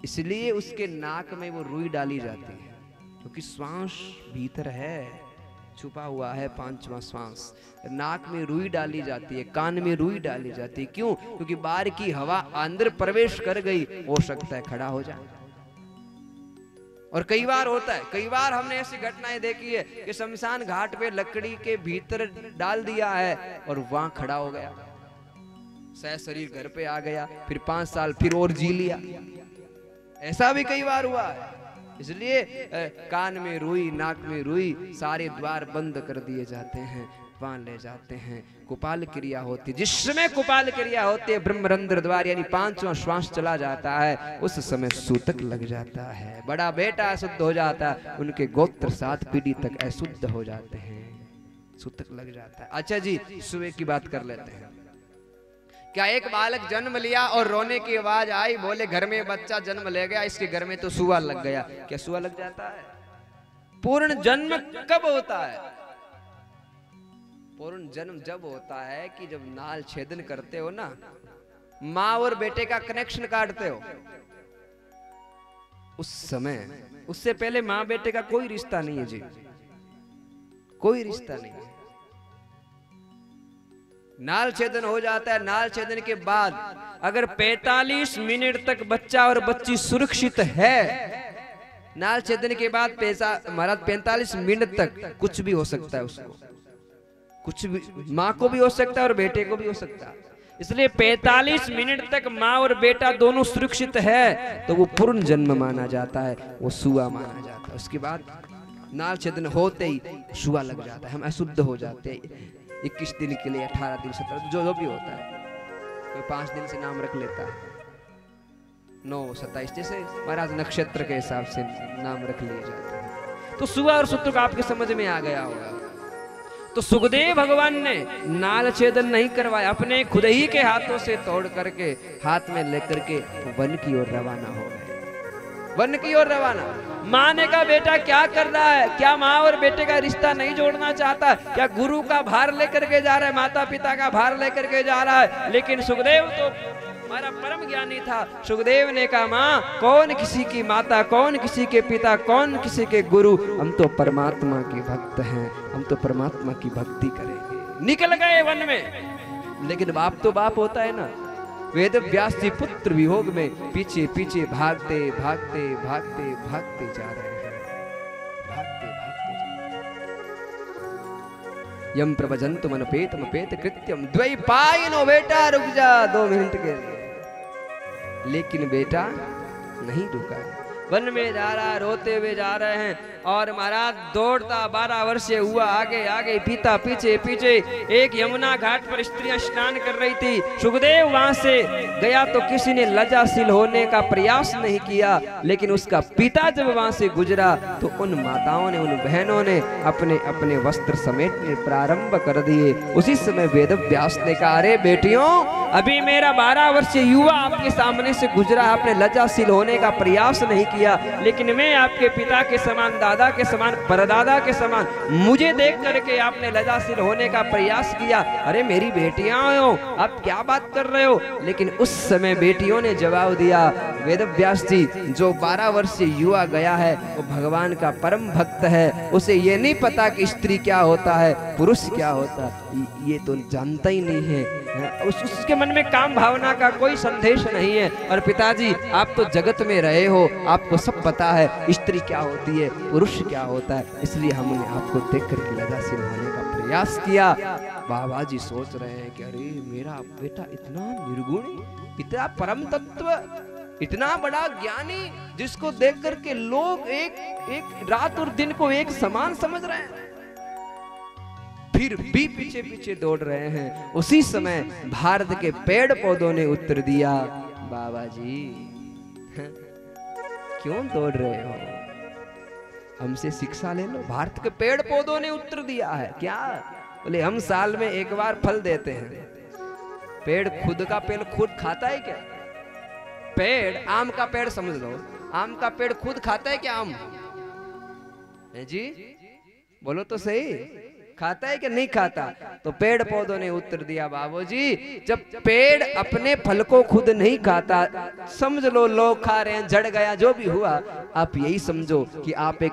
इसलिए उसके नाक में वो रुई डाली जाती है, क्योंकि श्वास भीतर है, छुपा हुआ है पांचवा श्वास। नाक में रुई डाली जाती है, कान में रुई डाली जाती है। क्यों? क्योंकि बाहर की हवा अंदर प्रवेश कर गई, हो सकता है खड़ा हो जाए। और कई बार होता है, कई बार हमने ऐसी घटनाएं देखी है कि शमशान घाट पे लकड़ी के भीतर डाल दिया है और वहां खड़ा हो गया, सह शरीर घर पे आ गया, फिर 5 साल फिर और जी लिया। ऐसा भी कई बार हुआ है। इसलिए कान में रुई, नाक में रुई, सारे द्वार बंद कर दिए जाते हैं, वहां ले जाते हैं। कुपाल क्रिया होती, जिस समय कुपाल क्रिया होती है, ब्रह्मरंध्र द्वार यानी 5वां श्वास चला जाता है, उस समय सूतक लग जाता है, बड़ा बेटा अशुद्ध हो जाता है, उनके गोत्र 7 पीढ़ी तक अशुद्ध हो जाते हैं, सूतक लग जाता है। अच्छा जी, सुबह की बात कर लेते हैं। क्या एक बालक जन्म लिया और रोने की आवाज आई, बोले घर में बच्चा जन्म ले गया, इसके घर में तो सुआ लग गया। क्या सुआ लग जाता है? पूर्ण जन्म कब होता है? पूर्ण जन्म जब होता है कि जब नाल छेदन करते हो ना, माँ और बेटे का कनेक्शन काटते हो, उस समय। उससे पहले माँ बेटे का कोई रिश्ता नहीं है जी, कोई रिश्ता नहीं है। नाल छेदन हो जाता है। नाल छेदन के बाद अगर 45 मिनट तक बच्चा और बच्ची सुरक्षित है, नाल छेदन के बाद 45 मिनट तक कुछ भी हो सकता है, उसको कुछ भी, माँ को भी हो सकता है और बेटे को भी हो सकता है। इसलिए 45 मिनट तक माँ और बेटा दोनों सुरक्षित है तो वो पूर्ण जन्म माना जाता है, वो सुआ माना जाता है। उसके बाद नाल छेदन होते ही सुआ लग जाता है, हम अशुद्ध हो जाते हैं 21 दिन के लिए, 18 दिन, 17 जो भी होता है। कोई 5 दिन से नाम रख लेता है, 9, 27 जैसे महाराज नक्षत्र के हिसाब से नाम रख लिए जाते हैं। तो सुआ और सूतक आपके समझ में आ गया होगा। तो सुखदेव भगवान ने नाल छेदन नहीं करवाया, अपने खुद ही के हाथों से तोड़ करके हाथ में लेकर के वन की ओर रवाना हो गए। वन की ओर रवाना। माँ ने कहा बेटा क्या कर रहा है? क्या माँ और बेटे का रिश्ता नहीं जोड़ना चाहता? क्या गुरु का भार लेकर के जा रहा है, माता पिता का भार लेकर के जा रहा है? लेकिन सुखदेव तो हमारा परम ज्ञानी था। सुखदेव ने कहा माँ, कौन किसी की माता, कौन किसी के पिता, कौन किसी के गुरु, हम तो परमात्मा के भक्त हैं, हम तो परमात्मा की भक्ति करेंगे। निकल गए वन में। लेकिन बाप तो बाप होता है ना। वेद व्यास जी पुत्र वियोग में पीछे पीछे भागते भागते भागते भागते जा रहे हैं, भागते भागते जा रहे हैं। यम प्रभजन्तु मनपेतम पेत कृत्यम द्वैपायनो, बेटा रुक जा 2 मिनट के लिए। लेकिन बेटा नहीं रुका, वन में जा रहा, रोते हुए जा रहे हैं। और महाराज दौड़ता 12 वर्षीय हुआ, आगे आगे, पिता पीछे पीछे। एक यमुना घाट पर स्त्रियां स्नान कर रही थी। सुखदेव वहां से गया तो किसी ने लज्जाशील होने का प्रयास नहीं किया, लेकिन उसका पिता जब वहां से गुजरा तो उन माताओं ने, उन बहनों ने अपने अपने वस्त्र समेटने प्रारंभ कर दिए। उसी समय वेद व्यास ने कहा, अरे बेटियों, अभी मेरा 12 वर्षीय युवा आपके सामने से गुजरा, आपने लज्जाशील होने का प्रयास नहीं किया, लेकिन मैं आपके पिता के समान, दादा के समान, परदादा के समान, मुझे देख करके आपने लज्जाशील होने का प्रयास किया। अरे मेरी बेटियां हो, आप क्या बात कर रहे हो? लेकिन उस समय बेटियों ने जवाब दिया, वेद व्यास जी, जो 12 वर्षीय युवा गया है वो भगवान का परम भक्त है, उसे ये नहीं पता कि स्त्री क्या होता है, पुरुष क्या होता है, ये तो जानता ही नहीं है। उसके मन में काम भावना का कोई संदेश नहीं है। और पिताजी, आप तो जगत में रहे हो, आपको सब पता है, स्त्री क्या होती है, पुरुष क्या होता है, इसलिए हमने आपको देख करके लज्जाशील होने का प्रयास किया। बाबा जी सोच रहे हैं कि अरे मेरा बेटा इतना निर्गुण, इतना परम तत्व, इतना बड़ा ज्ञानी, जिसको देख करके लोग एक रात और दिन को एक समान समझ रहे हैं, फिर भी पीछे पीछे दौड़ रहे हैं। उसी समय भारत के पेड़ पौधों ने उत्तर दिया, बाबा जी क्यों दौड़ रहे हो, हमसे शिक्षा ले लो। भारत के पेड़ पौधों ने उत्तर दिया है, क्या? बोले हम साल में एक बार फल देते हैं। पेड़ खुद का पेड़ खुद खाता है क्या? पेड़, आम का पेड़ समझ लो, आम का पेड़ खुद खाता है क्या? आम है जी, बोलो तो सही, खाता है कि नहीं खाता? तो पेड़ पौधों ने उत्तर दिया, बाबूजी जब पेड़ अपने फल को खुद नहीं खाता, समझ लो लोग खा रहे हैं, झड़ गया, जो भी हुआ, आप यही समझो कि आप एक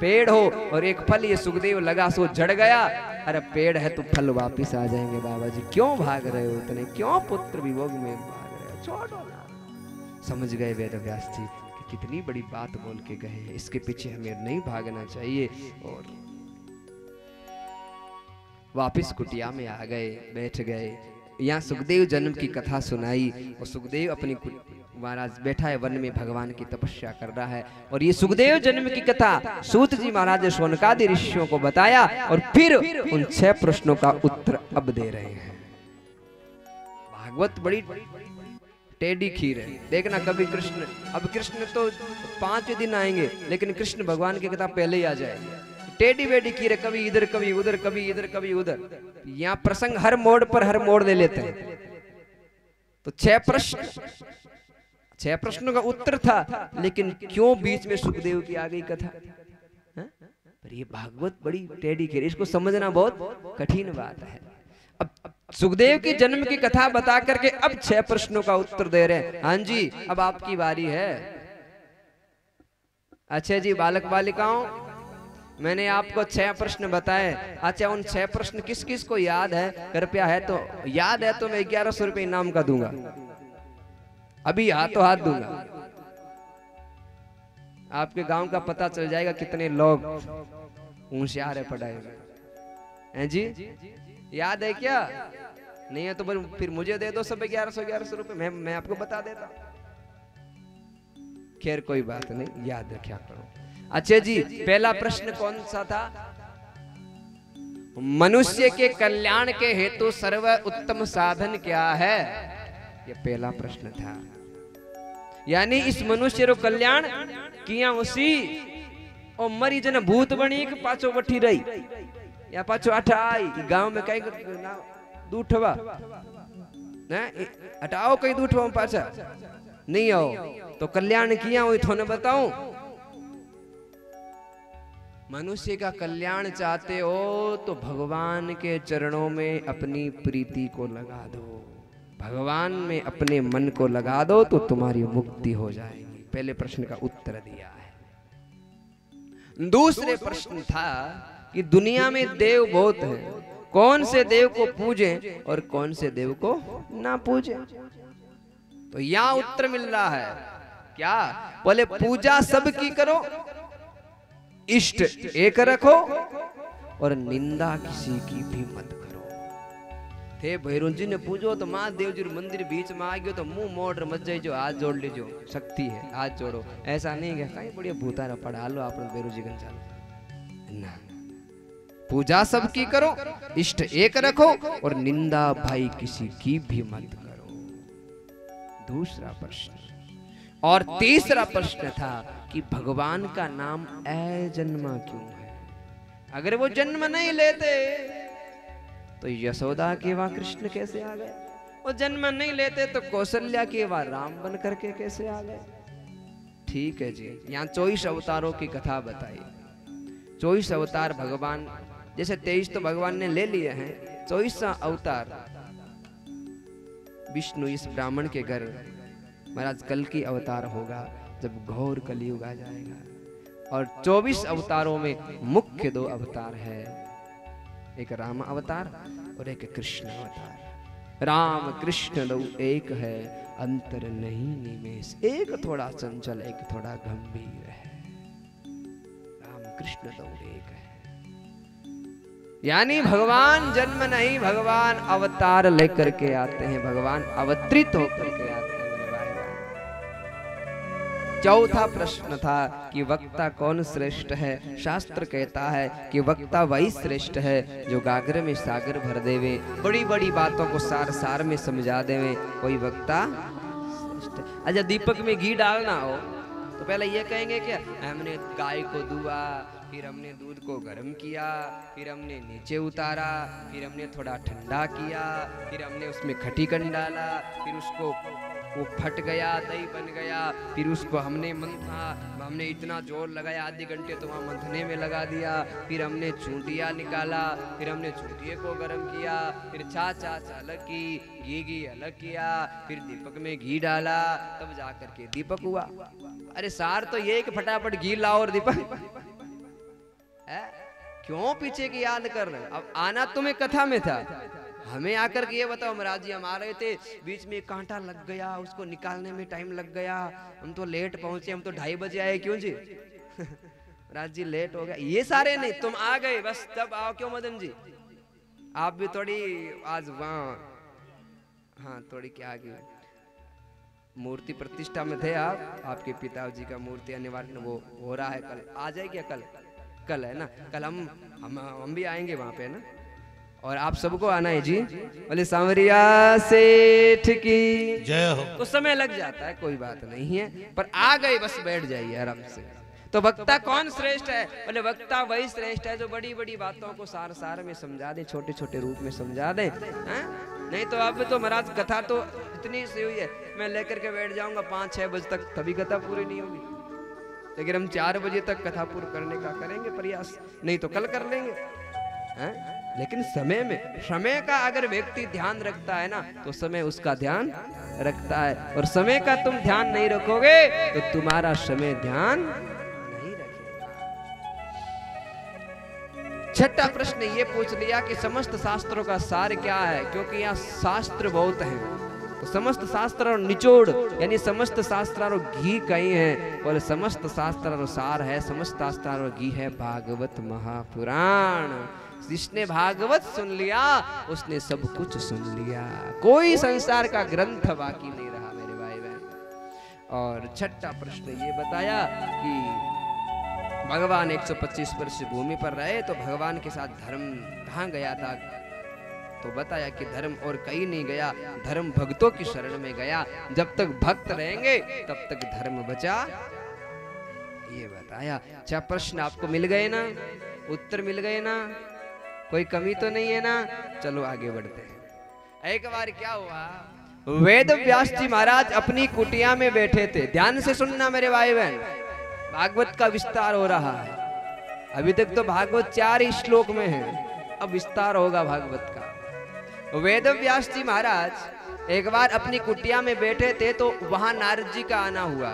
पेड़ हो और एक फल, ये सुखदेव लगा सो झड़ गया। अरे पेड़ है तो फल वापिस आ जाएंगे बाबा जी, क्यों भाग रहे हो इतने, क्यों पुत्र विभोग में भाग रहे हो, छोड़ो ना। समझ गए वेद व्यास जी कि कितनी बड़ी बात बोल के गए हैं, इसके पीछे हमें नहीं भागना चाहिए। और वापिस कुटिया में आ गए, बैठ गए। यहाँ सुखदेव जन्म की कथा सुनाई और सुखदेव अपनी महाराज बैठा है वन में, भगवान की तपस्या कर रहा है। और ये सुखदेव जन्म की कथा सूत जी महाराज ने शौनकादि ऋषियों को बताया और फिर उन 6 प्रश्नों का उत्तर अब दे रहे हैं। भागवत बड़ी टेढ़ी खीर है, देखना कभी कृष्ण, अब कृष्ण तो 5 दिन आएंगे, लेकिन कृष्ण भगवान की कथा पहले ही आ जाएगी। टेढ़ी बेडी खीर है, कभी इधर कभी उधर, कभी इधर कभी उधर। यहाँ प्रसंग हर मोड़ पर हर मोड़ ले लेते हैं। तो 6 प्रश्नों का उत्तर था, लेकिन क्यों बीच में सुखदेव की आ गई कथा? पर ये भागवत बड़ी टेढ़ी खीर, इसको समझना बहुत कठिन बात है। अब सुखदेव की जन्म की कथा बता करके अब 6 प्रश्नों का उत्तर दे रहे हैं। हाँ जी, अब आपकी बारी है। अच्छा जी बालक बालिकाओं, मैंने आपको 6 प्रश्न बताए। अच्छा उन 6 प्रश्न किस किस को याद है? कृपया है तो याद है तो मैं 1100 रुपये इनाम का दूंगा, अभी हाथों हाथ दूंगा। आपके गांव का पता चल जाएगा कितने लोग होशियार है पढ़ाई में। हैं जी, याद है क्या? नहीं है तो फिर मुझे दे दो सब 1100 रुपये, मैं आपको बता देता। खैर कोई बात नहीं, याद रखा करो। अच्छा जी, पहला प्रश्न कौन सा था? मनुष्य के कल्याण के हेतु सर्व उत्तम साधन क्या है? ये पहला प्रश्न था। यानी इस मनुष्य रो कल्याण किया उसी और मरी जन भूत बनी के पाछो बठी रही या पाछो आठा आई गांव में कई दूठवा हटाओ, कई दूठवा पाछा नहीं आओ तो कल्याण किया हुई थोने बताऊं। मनुष्य का कल्याण चाहते हो तो भगवान के चरणों में अपनी प्रीति को लगा दो, भगवान में अपने मन को लगा दो तो तुम्हारी मुक्ति हो जाएगी। पहले प्रश्न का उत्तर दिया है। दूसरे प्रश्न था कि दुनिया में देव बहुत हैं, कौन से देव को पूजें और कौन से देव को ना पूजें? तो यहां उत्तर मिल रहा है क्या? बोले पूजा सबकी करो, इष्ट एक रखो और निंदा किसी की भी मत करो। थे भैरव जी ने पूजो तो महादेव जी मंदिर बीच में आ गयो तो मुंह मोड़ मत जाए, जो हाथ जोड़ लीजो, शक्ति है हाथ जोड़ो। ऐसा नहीं है कहीं बढ़िया भूतारा पढ़ा लो आप भैरव जी गंजा ना। पूजा सबकी करो, इष्ट एक रखो और निंदा भाई किसी की भी मत करो। दूसरा प्रश्न। और तीसरा प्रश्न था कि भगवान का नाम अजन्मा क्यों है? अगर वो जन्म नहीं लेते तो यशोदा के वहां कृष्ण कैसे आ गए? वो जन्म नहीं लेते तो कौशल्या के वहां राम बन करके कैसे आ गए? ठीक है जी, यहाँ 24 अवतारों की कथा बताई। 24 अवतार भगवान, जैसे 23 तो भगवान ने ले लिए हैं, 24वां अवतार विष्णु इस ब्राह्मण के घर महाराज कल की अवतार होगा जब घोर कलयुग आ जाएगा। और 24 अवतारों में मुख्य 2 अवतार है, एक राम अवतार और एक कृष्ण अवतार। राम कृष्ण दो एक है, अंतर नहीं निमेष, एक थोड़ा चंचल एक थोड़ा गंभीर है। राम कृष्ण दो एक है, यानी भगवान जन्म नहीं, भगवान अवतार लेकर के आते हैं, भगवान अवतरित होकर के आते हैं। चौथा प्रश्न था कि वक्ता कौन श्रेष्ठ है? शास्त्र कहता है कि वक्ता वही श्रेष्ठ है जो गागर में सागर भर देवे, बड़ी बड़ी बातों को सार सार में समझा देवे, कोई वक्ता श्रेष्ठ। अच्छा दीपक में घी डालना हो तो पहले ये कहेंगे क्या? हमने गाय को दुआ, फिर हमने दूध को गर्म किया, फिर हमने नीचे उतारा, फिर हमने थोड़ा ठंडा किया, फिर हमने उसमें खटीकन डाला, फिर उसको वो फट गया, दही बन गया। फिर उसको हमने मंथा, हमने इतना जोर लगाया, आधे घंटे तो वहाँ मंथने में लगा दिया। फिर हमने चूंटिया निकाला, फिर हमने चूंटिये को गर्म किया, फिर छाछ अलग की, घी अलग किया, फिर दीपक में घी डाला, तब जा करके दीपक हुआ। अरे सार तो ये कि फटाफट घी लाओ और दीपक क्यों पीछे की याद कर रहे? अब आना तुम्हें कथा में था, हमें आकर के ये बताओ महाराज जी हम आ रहे थे, बीच में कांटा लग गया, उसको निकालने में टाइम लग गया, हम तो लेट पहुंचे, हम तो 2:30 बजे आए। क्यों जी? महाराज जी लेट हो गया। ये सारे नहीं, तुम आ गए बस, तब आओ। क्यों मदन जी? आप भी थोड़ी आज वहाँ, हाँ थोड़ी क्या आ गई, मूर्ति प्रतिष्ठा में थे आप, आपके पिताजी का मूर्ति अनिवार्य वो हो रहा है, कल आ जाएगी। कल है ना, कल हम भी आएंगे वहां पे ना, और आप सबको आना है जी। बोले सांवरिया सेठ की जय हो। तो समय लग जाता है, कोई बात नहीं है, पर आ गए बस, बैठ जाइए आराम से। तो वक्ता कौन श्रेष्ठ है? बोले वक्ता वही श्रेष्ठ है जो बड़ी बड़ी बातों को सार में समझा दे, छोटे छोटे रूप में समझा दे। नहीं तो अब तो महाराज कथा तो इतनी सी हुई है, मैं लेकर के बैठ जाऊंगा 5-6 बजे तक, तभी कथा पूरी नहीं होगी। लेकिन हम 4 बजे तक कथा पूरी करने का करेंगे प्रयास, नहीं तो कल कर लेंगे। लेकिन समय का अगर व्यक्ति ध्यान रखता है ना, तो समय उसका ध्यान रखता है, और समय का तुम ध्यान नहीं रखोगे तो तुम्हारा समय ध्यान नहीं रखेगा। छठा प्रश्न ये पूछ लिया कि समस्त शास्त्रों का सार क्या है, क्योंकि यहाँ शास्त्र बहुत हैं, तो समस्त शास्त्र निचोड़ यानी समस्त शास्त्र घी कहीं है, बोले समस्त शास्त्र सार है, समस्त शास्त्र घी है भागवत महापुराण। जिसने भागवत सुन लिया उसने सब कुछ सुन लिया, कोई संसार का ग्रंथ बाकी नहीं रहा मेरे भाई बहन। और छठा प्रश्न ये बताया कि भगवान 125 वर्ष भूमि पर रहे, तो भगवान के साथ धर्म कहाँ गया था? तो बताया कि धर्म और कहीं नहीं गया, धर्म भक्तों की शरण में गया। जब तक भक्त रहेंगे तब तक धर्म बचा, ये बताया। 6 प्रश्न आपको मिल गए ना, उत्तर मिल गए ना, कोई कमी तो नहीं है ना? चलो आगे बढ़ते हैं। एक बार क्या हुआ, वेद व्यास जी महाराज अपनी कुटिया में बैठे थे। ध्यान से सुनना मेरे भाई बहन, भागवत का विस्तार हो रहा है। अभी तक तो भागवत 4 ही श्लोक में है, अब विस्तार होगा भागवत का। वेद व्यास जी महाराज एक बार अपनी कुटिया में बैठे थे, तो वहां नारद जी का आना हुआ,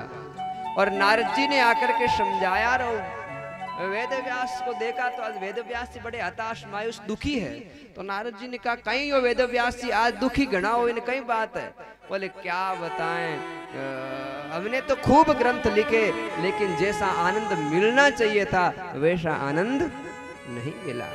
और नारद जी ने आकर के समझाया, और वेद व्यास को देखा तो आज वेद व्यास जी बड़े हताश मायूस दुखी है। तो नारद जी ने कहा कहीं हो वेद व्यास जी आज दुखी घना हो, इन्हें कहीं बात है? बोले क्या बताएं, हमने तो खूब ग्रंथ लिखे, लेकिन जैसा आनंद मिलना चाहिए था वैसा आनंद नहीं मिला।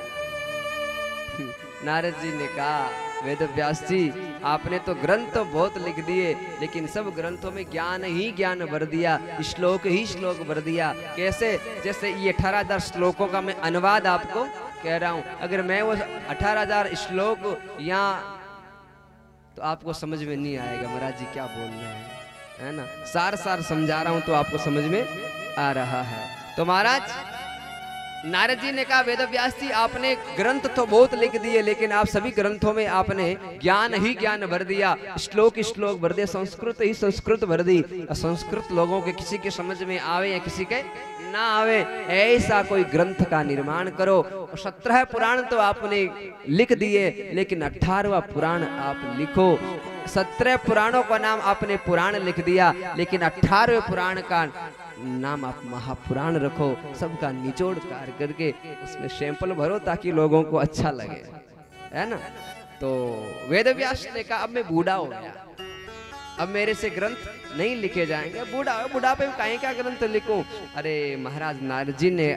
नारद जी ने कहा वेद व्यास जी आपने तो ग्रंथ तो बहुत लिख दिए, लेकिन सब ग्रंथों में ज्ञान ही ज्ञान भर दिया, श्लोक ही श्लोक भर दिया। कैसे? जैसे ये 18,000 श्लोकों का मैं अनुवाद आपको कह रहा हूं, अगर मैं वो 18,000 श्लोक यहाँ, तो आपको समझ में नहीं आएगा महाराज जी क्या बोल रहे हैं, है ना? सार समझा रहा हूं तो आपको समझ में आ रहा है। तो महाराज नारद जी ने कहा वेद व्यास जी आपने ग्रंथ तो बहुत लिख दिए, लेकिन आप सभी ग्रंथों में आपने ज्ञान ही ज्ञान भर दिया, श्लोक ही श्लोक भर दिया, संस्कृत ही संस्कृत भर दी। संस्कृत लोगों के किसी के समझ में आवे या किसी के ना आवे, ऐसा कोई ग्रंथ का निर्माण करो। 17 पुराण तो आपने लिख दिए, लेकिन 18वां पुराण आप लिखो। 17 पुराणों का नाम आपने पुराण लिख दिया, लेकिन 18वें पुराण का नाम आप महापुराण रखो। सबका निचोड़ कार करके उसमें सैंपल भरो ताकि लोगों को अच्छा लगे, है ना? तो वेद व्यास ने कहा अब मैं बूढ़ा हो गया, अब मेरे से ग्रंथ नहीं लिखे जाएंगे, बुढ़ापे में काहे क्या ग्रंथ लिखूं? अरे महाराज नारद जी ने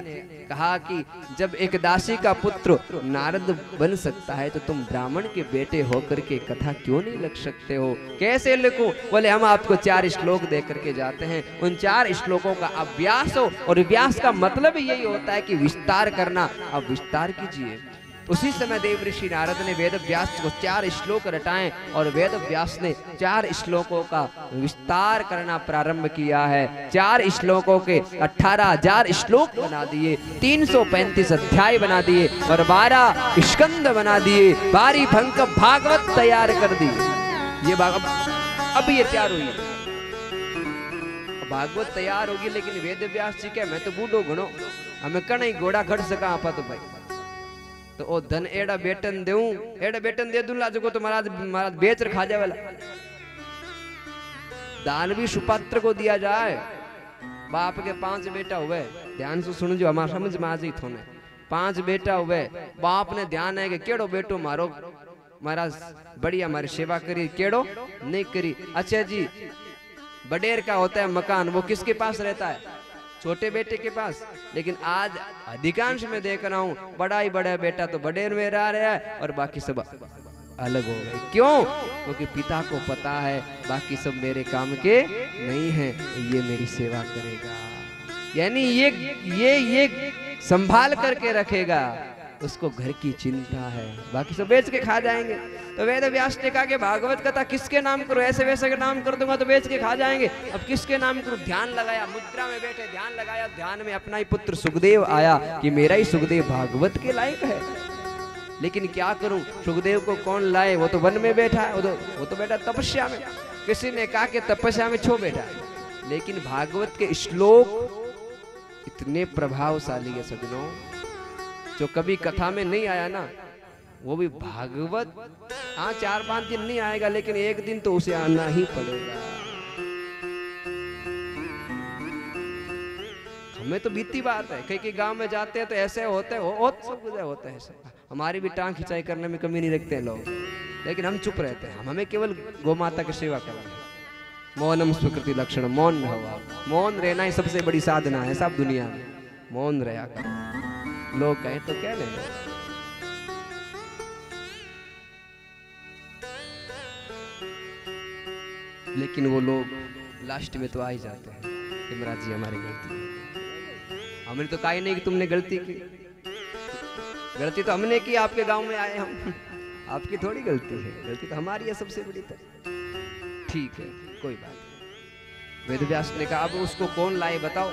कहा कि जब एक दासी का पुत्र नारद बन सकता है, तो तुम ब्राह्मण के बेटे होकर के कथा क्यों नहीं लिख सकते हो? कैसे लिखूं? बोले हम आपको 4 श्लोक दे करके जाते हैं, उन 4 श्लोकों का अभ्यास हो, और व्यास का मतलब यही होता है कि विस्तार करना। अब विस्तार कीजिए। उसी समय देव ऋषि नारद ने वेद व्यास को 4 श्लोक रटाए, और वेद व्यास ने 4 श्लोकों का विस्तार करना प्रारंभ किया है। 4 श्लोकों के 18,000 श्लोक बना दिए, 335 अध्याय बना दिए, और 12 स्कंद बना दिए, 12 भंग भागवत तैयार कर दिए। ये अब ये तैयार हुई। भागवत तैयार होगी, लेकिन वेद व्यास जी के मैं तो बूढ़ो घणो, हमें कहीं घोड़ा खड़ सका आपा तो भाई, तो ओ धन एड़ा बेटन देऊं, एड़ा बेटन दे दूंगा जो तो महाराज महाराज बेच रखा जाए वाला। दान भी सुपात्र को दिया जाए। बाप के 5 बेटा हुए, ध्यान से सुन जो हमारा समझ में आ जाई थोने। 5 बेटा हुए, बाप ने ध्यान है कि केड़ो बेटो मारो महाराज बढ़िया हमारी सेवा करी, केड़ो नहीं करी। अच्छा जी, बडेर का होता है मकान, वो किसके पास रहता है? छोटे बेटे के पास। लेकिन आज अधिकांश में देख रहा हूँ बड़ा ही बड़ा बेटा तो बडेर में रह रहा है और बाकी सब अलग हो गए। क्यों? क्योंकि पिता को पता है बाकी सब मेरे काम के नहीं है, ये मेरी सेवा करेगा, यानी ये संभाल करके रखेगा, उसको घर की चिंता है, बाकी सब बेच के खा जाएंगे। तो वेद व्यास ने कहा कि भागवत कथा किसके नाम करो, ऐसे वैसे के नाम कर दूंगा तो बेच के खा जाएंगे, अब किसके नाम करो। ध्यान लगाया, मुद्रा में बैठे ध्यान लगाया, ध्यान में अपना ही पुत्र सुखदेव आया कि मेरा ही सुखदेव भागवत के लायक है। लेकिन क्या करूं, सुखदेव को कौन लाए, वो तो वन में बैठा है, वो तो बैठा तपस्या में। किसी ने कहा कि तपस्या में छो बैठा, लेकिन भागवत के श्लोक इतने प्रभावशाली है सज्जनों, जो कभी कथा में नहीं आया ना, वो भी भागवत 4-5 दिन नहीं आएगा, लेकिन एक दिन तो उसे आना ही पड़ेगा। हमें तो बीती बात है, कई गांव में जाते हैं तो ऐसे होते हैं, सब कुछ होता है ऐसे। हमारी भी टांग खिंचाई करने में कमी नहीं रखते हैं लोग, लेकिन हम चुप रहते हैं। हमें केवल गौ माता की सेवा करना है। मौनम स्वीकृति लक्षण, मौन रहो। मौन रहना ही सबसे बड़ी साधना है सब दुनिया में, मौन रहा करो। लोग कहें तो क्या लेंगे, लेकिन वो लोग लास्ट में तो आ ही जाते हैं कि महाराज जी हमारी गलती है। हमने तो कहा ही नहीं कि तुमने गलती की, गलती तो हमने की, आपके गांव में आए हम, आपकी थोड़ी गलती है, गलती तो हमारी है सबसे बड़ी। तो ठीक है, कोई बात नहीं। वेद व्यास ने कहा अब उसको कौन लाए बताओ।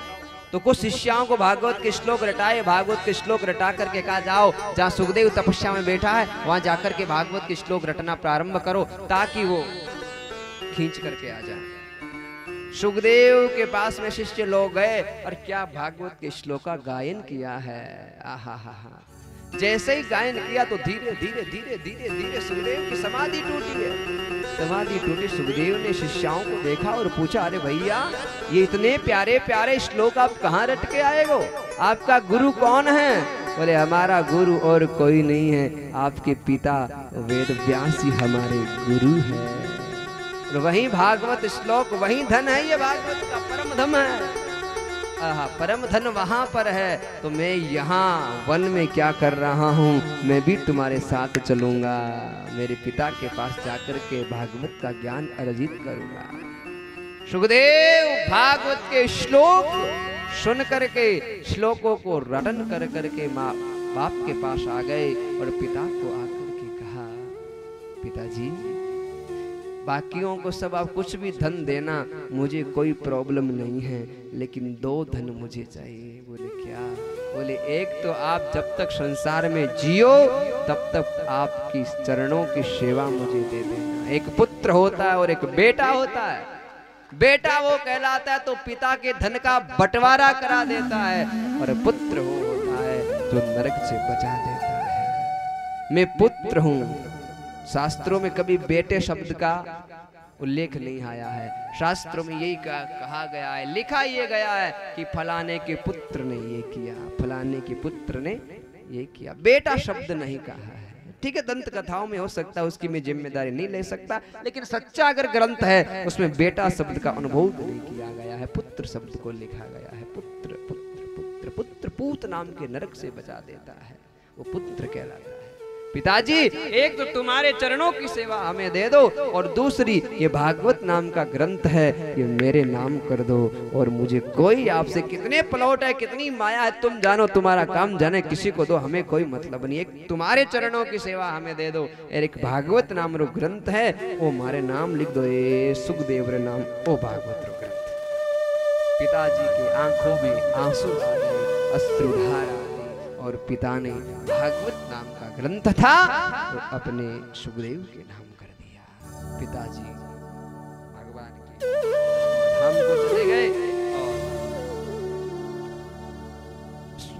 तो कुछ शिष्यों को भागवत के श्लोक रटाए, भागवत के श्लोक रटा करके कहा जाओ जहाँ सुखदेव तपस्या में बैठा है वहां जाकर के भागवत के श्लोक रटना प्रारंभ करो, ताकि वो खींच करके आ जाए। सुखदेव के पास में शिष्य लोग गए और क्या भागवत के श्लोक का गायन किया है। आहा हा हा, जैसे ही गायन किया तो धीरे धीरे धीरे धीरे धीरे सुखदेव की समाधि टूटी है। समाधि टूटी, सुखदेव ने शिष्यों को देखा और पूछा, अरे भैया ये इतने प्यारे प्यारे श्लोक आप कहाँ रट के आए हो, आपका गुरु कौन है? बोले हमारा गुरु और कोई नहीं है, आपके पिता वेद व्यास ही हमारे गुरु है। और वही भागवत श्लोक, वही धन है, ये भागवत का परम धन है। परम धन वहां पर है, तो मैं यहाँ वन में क्या कर रहा हूँ, मैं भी तुम्हारे साथ चलूंगा, मेरे पिता के पास जाकर के भागवत का ज्ञान अर्जित करूंगा। सुखदेव भागवत के श्लोक सुन करके, श्लोकों को रटन कर करके माँ बाप के पास आ गए और पिता को आकर के कहा, पिताजी बाकियों को सब आप कुछ भी धन देना, मुझे कोई प्रॉब्लम नहीं है, लेकिन 2 धन मुझे चाहिए। बोले क्या? बोले एक तो आप जब तक संसार में जियो तब तक आपकी चरणों की सेवा मुझे दे देना। एक पुत्र होता है और एक बेटा होता है। बेटा वो कहलाता है तो पिता के धन का बंटवारा करा देता है, और पुत्र वो होता है जो नरक से बचा देता है। मैं पुत्र हूँ। शास्त्रों में कभी बेटे शब्द का उल्लेख नहीं आया है, शास्त्रों में यही कहा गया है, लिखा ये गया है कि फलाने के पुत्र ने ये किया, फलाने के पुत्र ने ये किया, बेटा शब्द नहीं कहा है। ठीक है, दंत कथाओं में हो सकता है, उसकी मैं जिम्मेदारी नहीं ले सकता, लेकिन सच्चा अगर ग्रंथ है उसमें बेटा शब्द का अनुभव नहीं किया गया है, पुत्र शब्द को लिखा गया है। पुत्र पुत्र पुत्र पुत्र पूत नाम के नरक से बचा देता है, वो पुत्र कहलाता है। पिताजी एक तो तुम्हारे चरणों की सेवा हमें दे दो, और दूसरी ये भागवत नाम का ग्रंथ है ये मेरे नाम कर दो, और मुझे कोई आपसे कितने प्लॉट है कितनी माया है तुम जानो, तुम्हारा काम जाने, किसी को दो, हमें कोई मतलब नहीं, एक तुम्हारे चरणों की सेवा हमें दे दो। एक भागवत नाम रो ग्रंथ है वो हमारे नाम लिख दो, ये सुखदेव रे नाम वो भागवत रो ग्रंथ। पिताजी की आंखों में आंसू आ गए, अश्रुधारा, और पिता ने भागवत नाम का ग्रंथ था तो अपने सुखदेव के नाम कर दिया। पिताजी को चले गए। और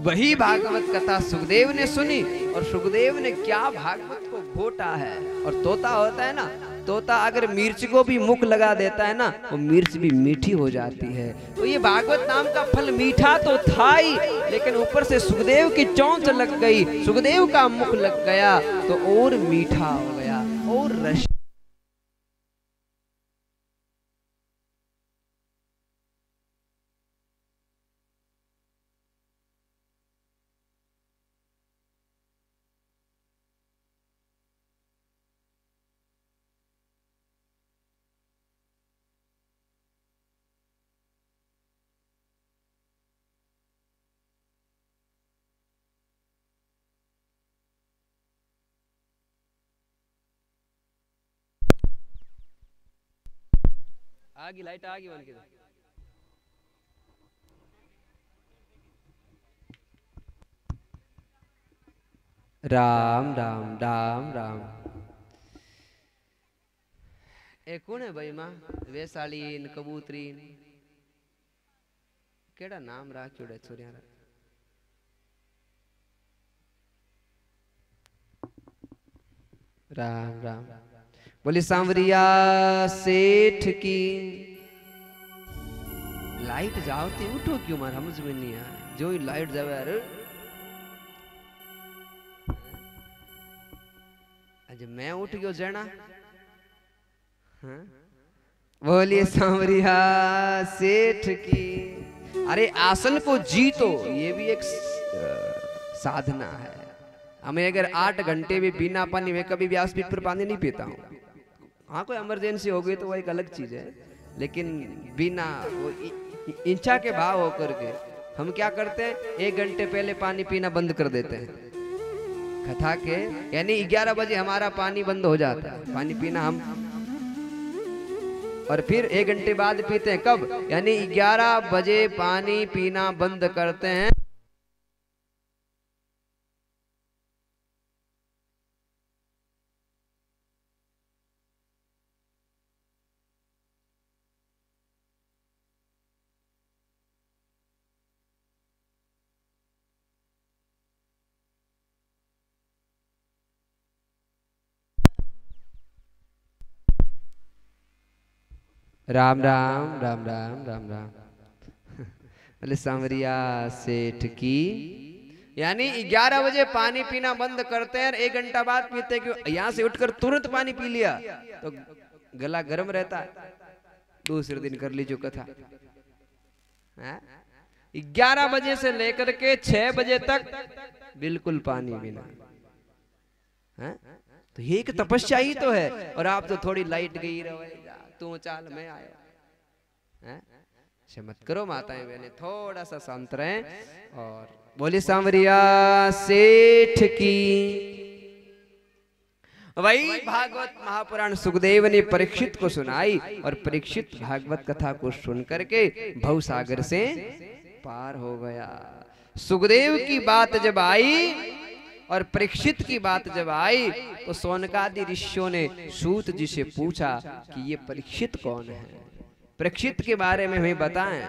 वही भागवत कथा सुखदेव ने सुनी और सुखदेव ने क्या भागवत को घोटा है। और तोता होता है ना, तोता अगर मिर्च को भी मुख लगा देता है ना, वो मिर्च भी मीठी हो जाती है। तो ये भागवत नाम का फल मीठा तो था ही, लेकिन ऊपर से सुखदेव की चोंच लग गई, सुखदेव का मुख लग गया तो और मीठा हो गया और रस। आगी लाइट आगी बन के राम राम राम राम। ए कौन है भाई मां? वैशालीन कबूतरीन केड़ा नाम राख्यो है छोरिया? राम राम। बोले सांवरिया सेठ की। लाइट जाओते उठो क्यों? मार समझ में नहीं आया। जो ही लाइट जावे यार, आज मैं उठ गयो जना। हाँ? बोलिए सांवरिया सेठ की। अरे आसन को जीतो, ये भी एक साधना है। हमें अगर 8 घंटे भी बिना पानी, मैं कभी व्यासपीठ पर पानी नहीं पीता हूँ। हाँ कोई इमरजेंसी हो गई तो वो एक अलग चीज है, लेकिन बिना इच्छा के भाव होकर के हम क्या करते हैं, 1 घंटे पहले पानी पीना बंद कर देते हैं कथा के। यानी 11 बजे हमारा पानी बंद हो जाता है, पानी पीना हम, और फिर 1 घंटे बाद पीते हैं। कब? यानी 11 बजे पानी पीना बंद करते हैं। राम राम राम राम राम राम। बोले सांवरिया सेठ की। यानी 11 बजे पानी पीना बंद करते हैं, 1 घंटा बाद पीते। क्यों? यहाँ से उठकर तुरंत पानी पी लिया तो गला गर्म रहता है, दूसरे दिन कर लीजिए कथा। 11 बजे से लेकर के 6 बजे तक बिल्कुल पानी बिना। तो ये एक तपस्या ही तो है। और आप तो थोड़ी लाइट गई रहे, तू चाल मैं आया। मत करो माताएं बहने, थोड़ा सा शांत रहें। और बोली सांवरिया सेठ की। वही भागवत महापुराण सुखदेव ने परीक्षित को सुनाई, और परीक्षित भागवत कथा को सुन करके भव सागर से पार हो गया। सुखदेव की बात जब आई और परीक्षित की बात जब आई, तो सौनकादि ऋषियों ने सूत जी से पूछा कि ये परीक्षित कौन है, परीक्षित के बारे में हमें बताएं।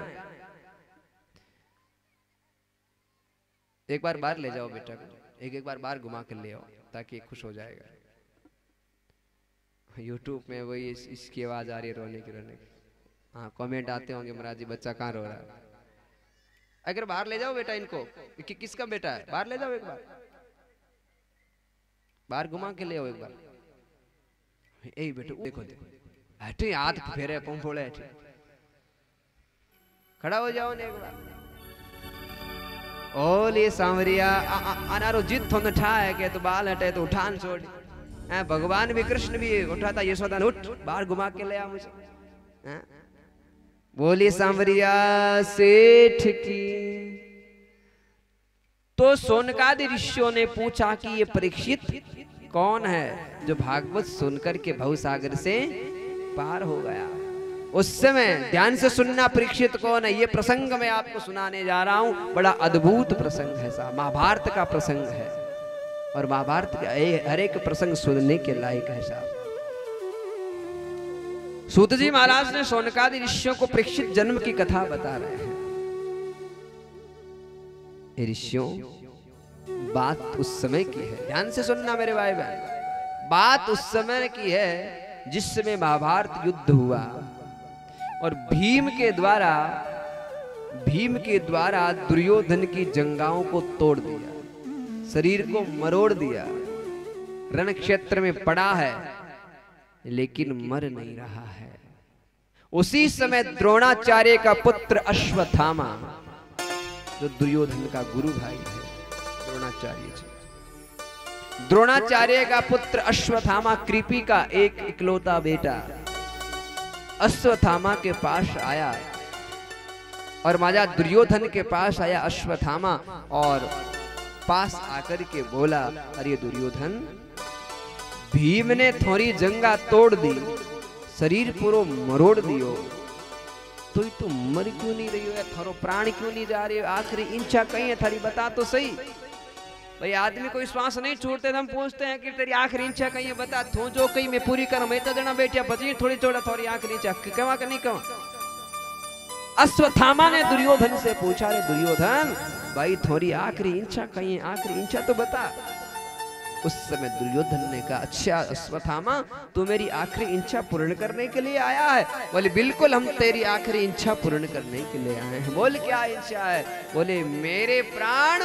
एक बार बाहर ले जाओ बेटा को, एक बार बाहर घुमा कर ले आओ ताकि खुश हो जाएगा। यूट्यूब में वही इसकी आवाज आ रही है, रोने की। हाँ कमेंट आते होंगे, महाराज जी बच्चा कहाँ रो रहा है। अगर बाहर ले जाओ बेटा इनको, किसका बेटा है, बाहर ले जाओ, एक बार बाहर घुमा के ले आओ एक बार। ए बेटा देखो देखो, हटे हाथ फेरे पंफोड़े, हटे खड़ा हो जाओ ने एक बार। ओले सांवरिया अनारो जिद थोन ठा है के तो बाल हटे तो उठान छोड़। भगवान भी कृष्ण भी उठाता, यशोदा उठ बाहर घुमा के ले आ मुझे। बोली सांवरिया सेठ की। तो सोनकादि ऋषियों ने पूछा कि ये परीक्षित कौन है जो भागवत सुनकर के भवसागर से पार हो गया। उस समय ध्यान से सुनना, परीक्षित कौन है ये प्रसंग मैं आपको सुनाने जा रहा हूं। बड़ा अद्भुत प्रसंग है साहब, महाभारत का प्रसंग है, और महाभारत का हर एक प्रसंग सुनने के लायक है साहब। सूत जी महाराज ने शौनकादि ऋषियों को परीक्षित जन्म की कथा बता रहे हैं। ऋषियों, बात उस समय की है, ध्यान से सुनना मेरे भाई बहन, बात उस समय की है जिस समय महाभारत युद्ध हुआ और भीम के द्वारा दुर्योधन की जंघाओं को तोड़ दिया, शरीर को मरोड़ दिया, रण क्षेत्र में पड़ा है लेकिन मर नहीं रहा है। उसी समय द्रोणाचार्य का पुत्र अश्वत्थामा, जो दुर्योधन का गुरु भाई है, द्रोणाचार्य जी, द्रोणाचार्य का पुत्र अश्वत्थामा कृपी का एक इकलौता बेटा अश्वत्थामा के पास आया और महाराजा दुर्योधन के पास आया अश्वत्थामा और पास आकर के बोला, अरे दुर्योधन, भीम ने थोड़ी जंगा तोड़ दी, शरीर पूरा मरोड़ दियो, तो ही तो मर क्यों नहीं रही हो, थारो प्राण क्यों नहीं जा रही हो, आखिरी इच्छा कहीं है थारी, बता तो सही। भाई आदमी कोई श्वास नहीं छोड़ते, हम पूछते हैं कि तेरी आखिरी इच्छा कहीं है, बता, थो जो कहीं मैं पूरी कर, मैं तो जना बैठिया बची थोड़ी छोड़ा, थोड़ी आखिरी इच्छा कहवा का नहीं कहवा। अश्वत्थामा ने दुर्योधन से पूछा, रे दुर्योधन भाई थोड़ी आखिरी इच्छा कहीं है, आखिरी इच्छा तो बता। उस समय दुर्योधन ने कहा, अच्छा अश्वत्थामा, तू मेरी आखिरी इच्छा पूर्ण करने के लिए आया है? बोले बिल्कुल, हम तेरी आखिरी इच्छा पूर्ण करने के लिए आए हैं। बोल क्या इच्छा है? बोले मेरे प्राण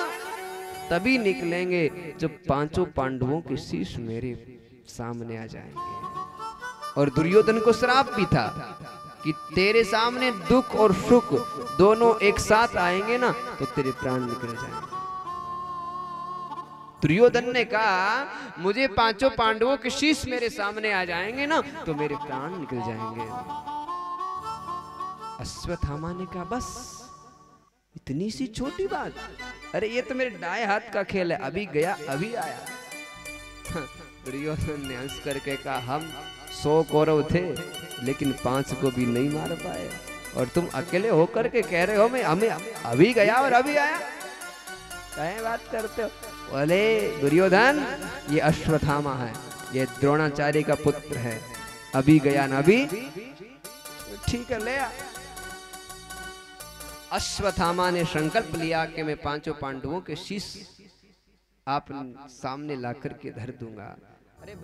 तभी निकलेंगे जब पांचों पांडवों के शीश मेरे सामने आ जाएंगे। और दुर्योधन को श्राप भी था कि तेरे सामने दुख और सुख दोनों एक साथ आएंगे ना तो तेरे प्राण निकल जाएंगे। दुर्योधन ने कहा, मुझे पांचों पांडवों के शीश मेरे सामने आ जाएंगे ना तो मेरे प्राण निकल जाएंगे। अश्वत्थामा ने कहा, बस इतनी सी छोटी बात, अरे ये तो मेरे दाएं हाथ का खेल है, अभी गया अभी आया। दुर्योधन ने हंस करके कहा, हम 100 कौरव थे लेकिन 5 को भी नहीं मार पाए और तुम अकेले होकर के कह रहे हो मैं हमें अभी गया और अभी आया, क्या बात करते हो? बोले दुर्योधन, ये अश्वत्थामा है, ये द्रोणाचार्य का पुत्र है, अभी गया ना अभी ठीक है, ले आ। अश्वत्थामा ने संकल्प लिया कि मैं पांचों पांडवों के शीश आप सामने लाकर के धर दूंगा। अरे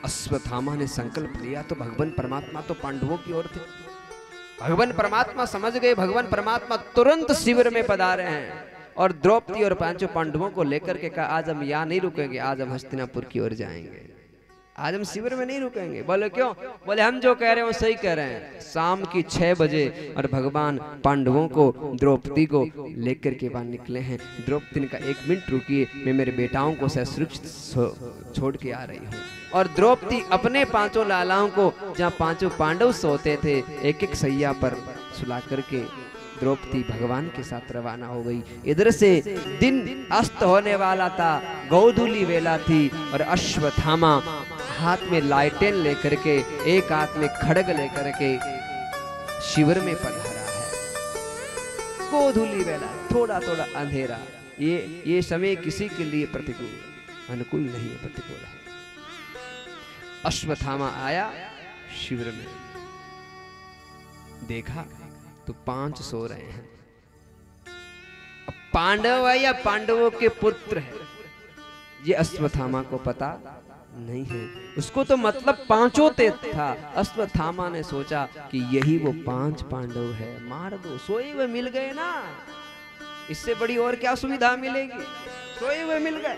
अश्वत्थामा ने संकल्प लिया तो भगवान परमात्मा तो पांडवों की ओर थे। भगवान परमात्मा समझ गए, भगवान परमात्मा तुरंत शिविर में पधारे हैं और द्रौपदी और पांचों पांडवों को लेकर के कहा, आज हम यहाँ नहीं रुकेंगे, आज हम हस्तिनापुर की ओर जाएंगे, आज हम शिविर में नहीं रुकेंगे। बोले क्यों? बोले हम जो कह रहे हैं वो सही कह रहे हैं। शाम की 6 बजे और भगवान पांडवों को द्रौपदी को लेकर के बाहर निकले हैं। द्रौपदी ने कहा, 1 मिनट रुकिए, मैं मेरे बेटाओं को सुरक्षित छोड़ के आ रही हूँ। और द्रौपदी अपने 5 लालाओं को, जहाँ 5 पांडव सोते थे, एक एक सैया पर सुला करके द्रौपदी भगवान के साथ रवाना हो गई। इधर से दिन अस्त होने वाला था, गोधूली वेला थी और अश्वत्थामा हाथ में लाइटेन लेकर के, एक हाथ में खड़ग लेकर के शिविर में पधारा है। गोधूली वेला, थोड़ा थोड़ा अंधेरा, ये समय किसी के लिए प्रतिकूल अनुकूल नहीं है, प्रतिकूल है। अश्वत्थामा आया शिविर में, देखा तो 5 सो रहे हैं। पांडव है या पांडवों के पुत्र है, ये अश्वत्थामा को पता नहीं है। उसको तो मतलब 5 था। अश्वत्थामा ने सोचा कि यही वो 5 पांडव है, मार दो, सोए हुए मिल गए ना, इससे बड़ी और क्या सुविधा मिलेगी, सोए हुए मिल गए।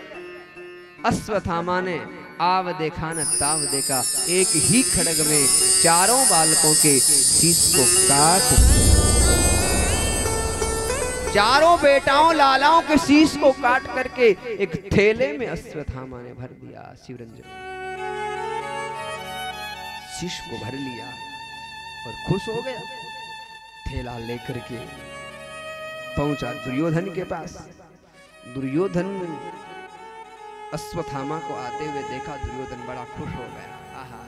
अश्वत्थामा ने आव देखा न ताव देखा, एक ही खड़ग में 4 बालकों के शीश को काट, 4 बेटाओं लालाओं के शीश को काट करके एक थैले में अश्वत्थामा ने भर दिया। शिवरंजन शीश को भर लिया और खुश हो गया। थैला लेकर के पहुंचा दुर्योधन के पास। दुर्योधन अश्वत्थामा को आते हुए देखा, दुर्योधन बड़ा खुश हो गया। आहा,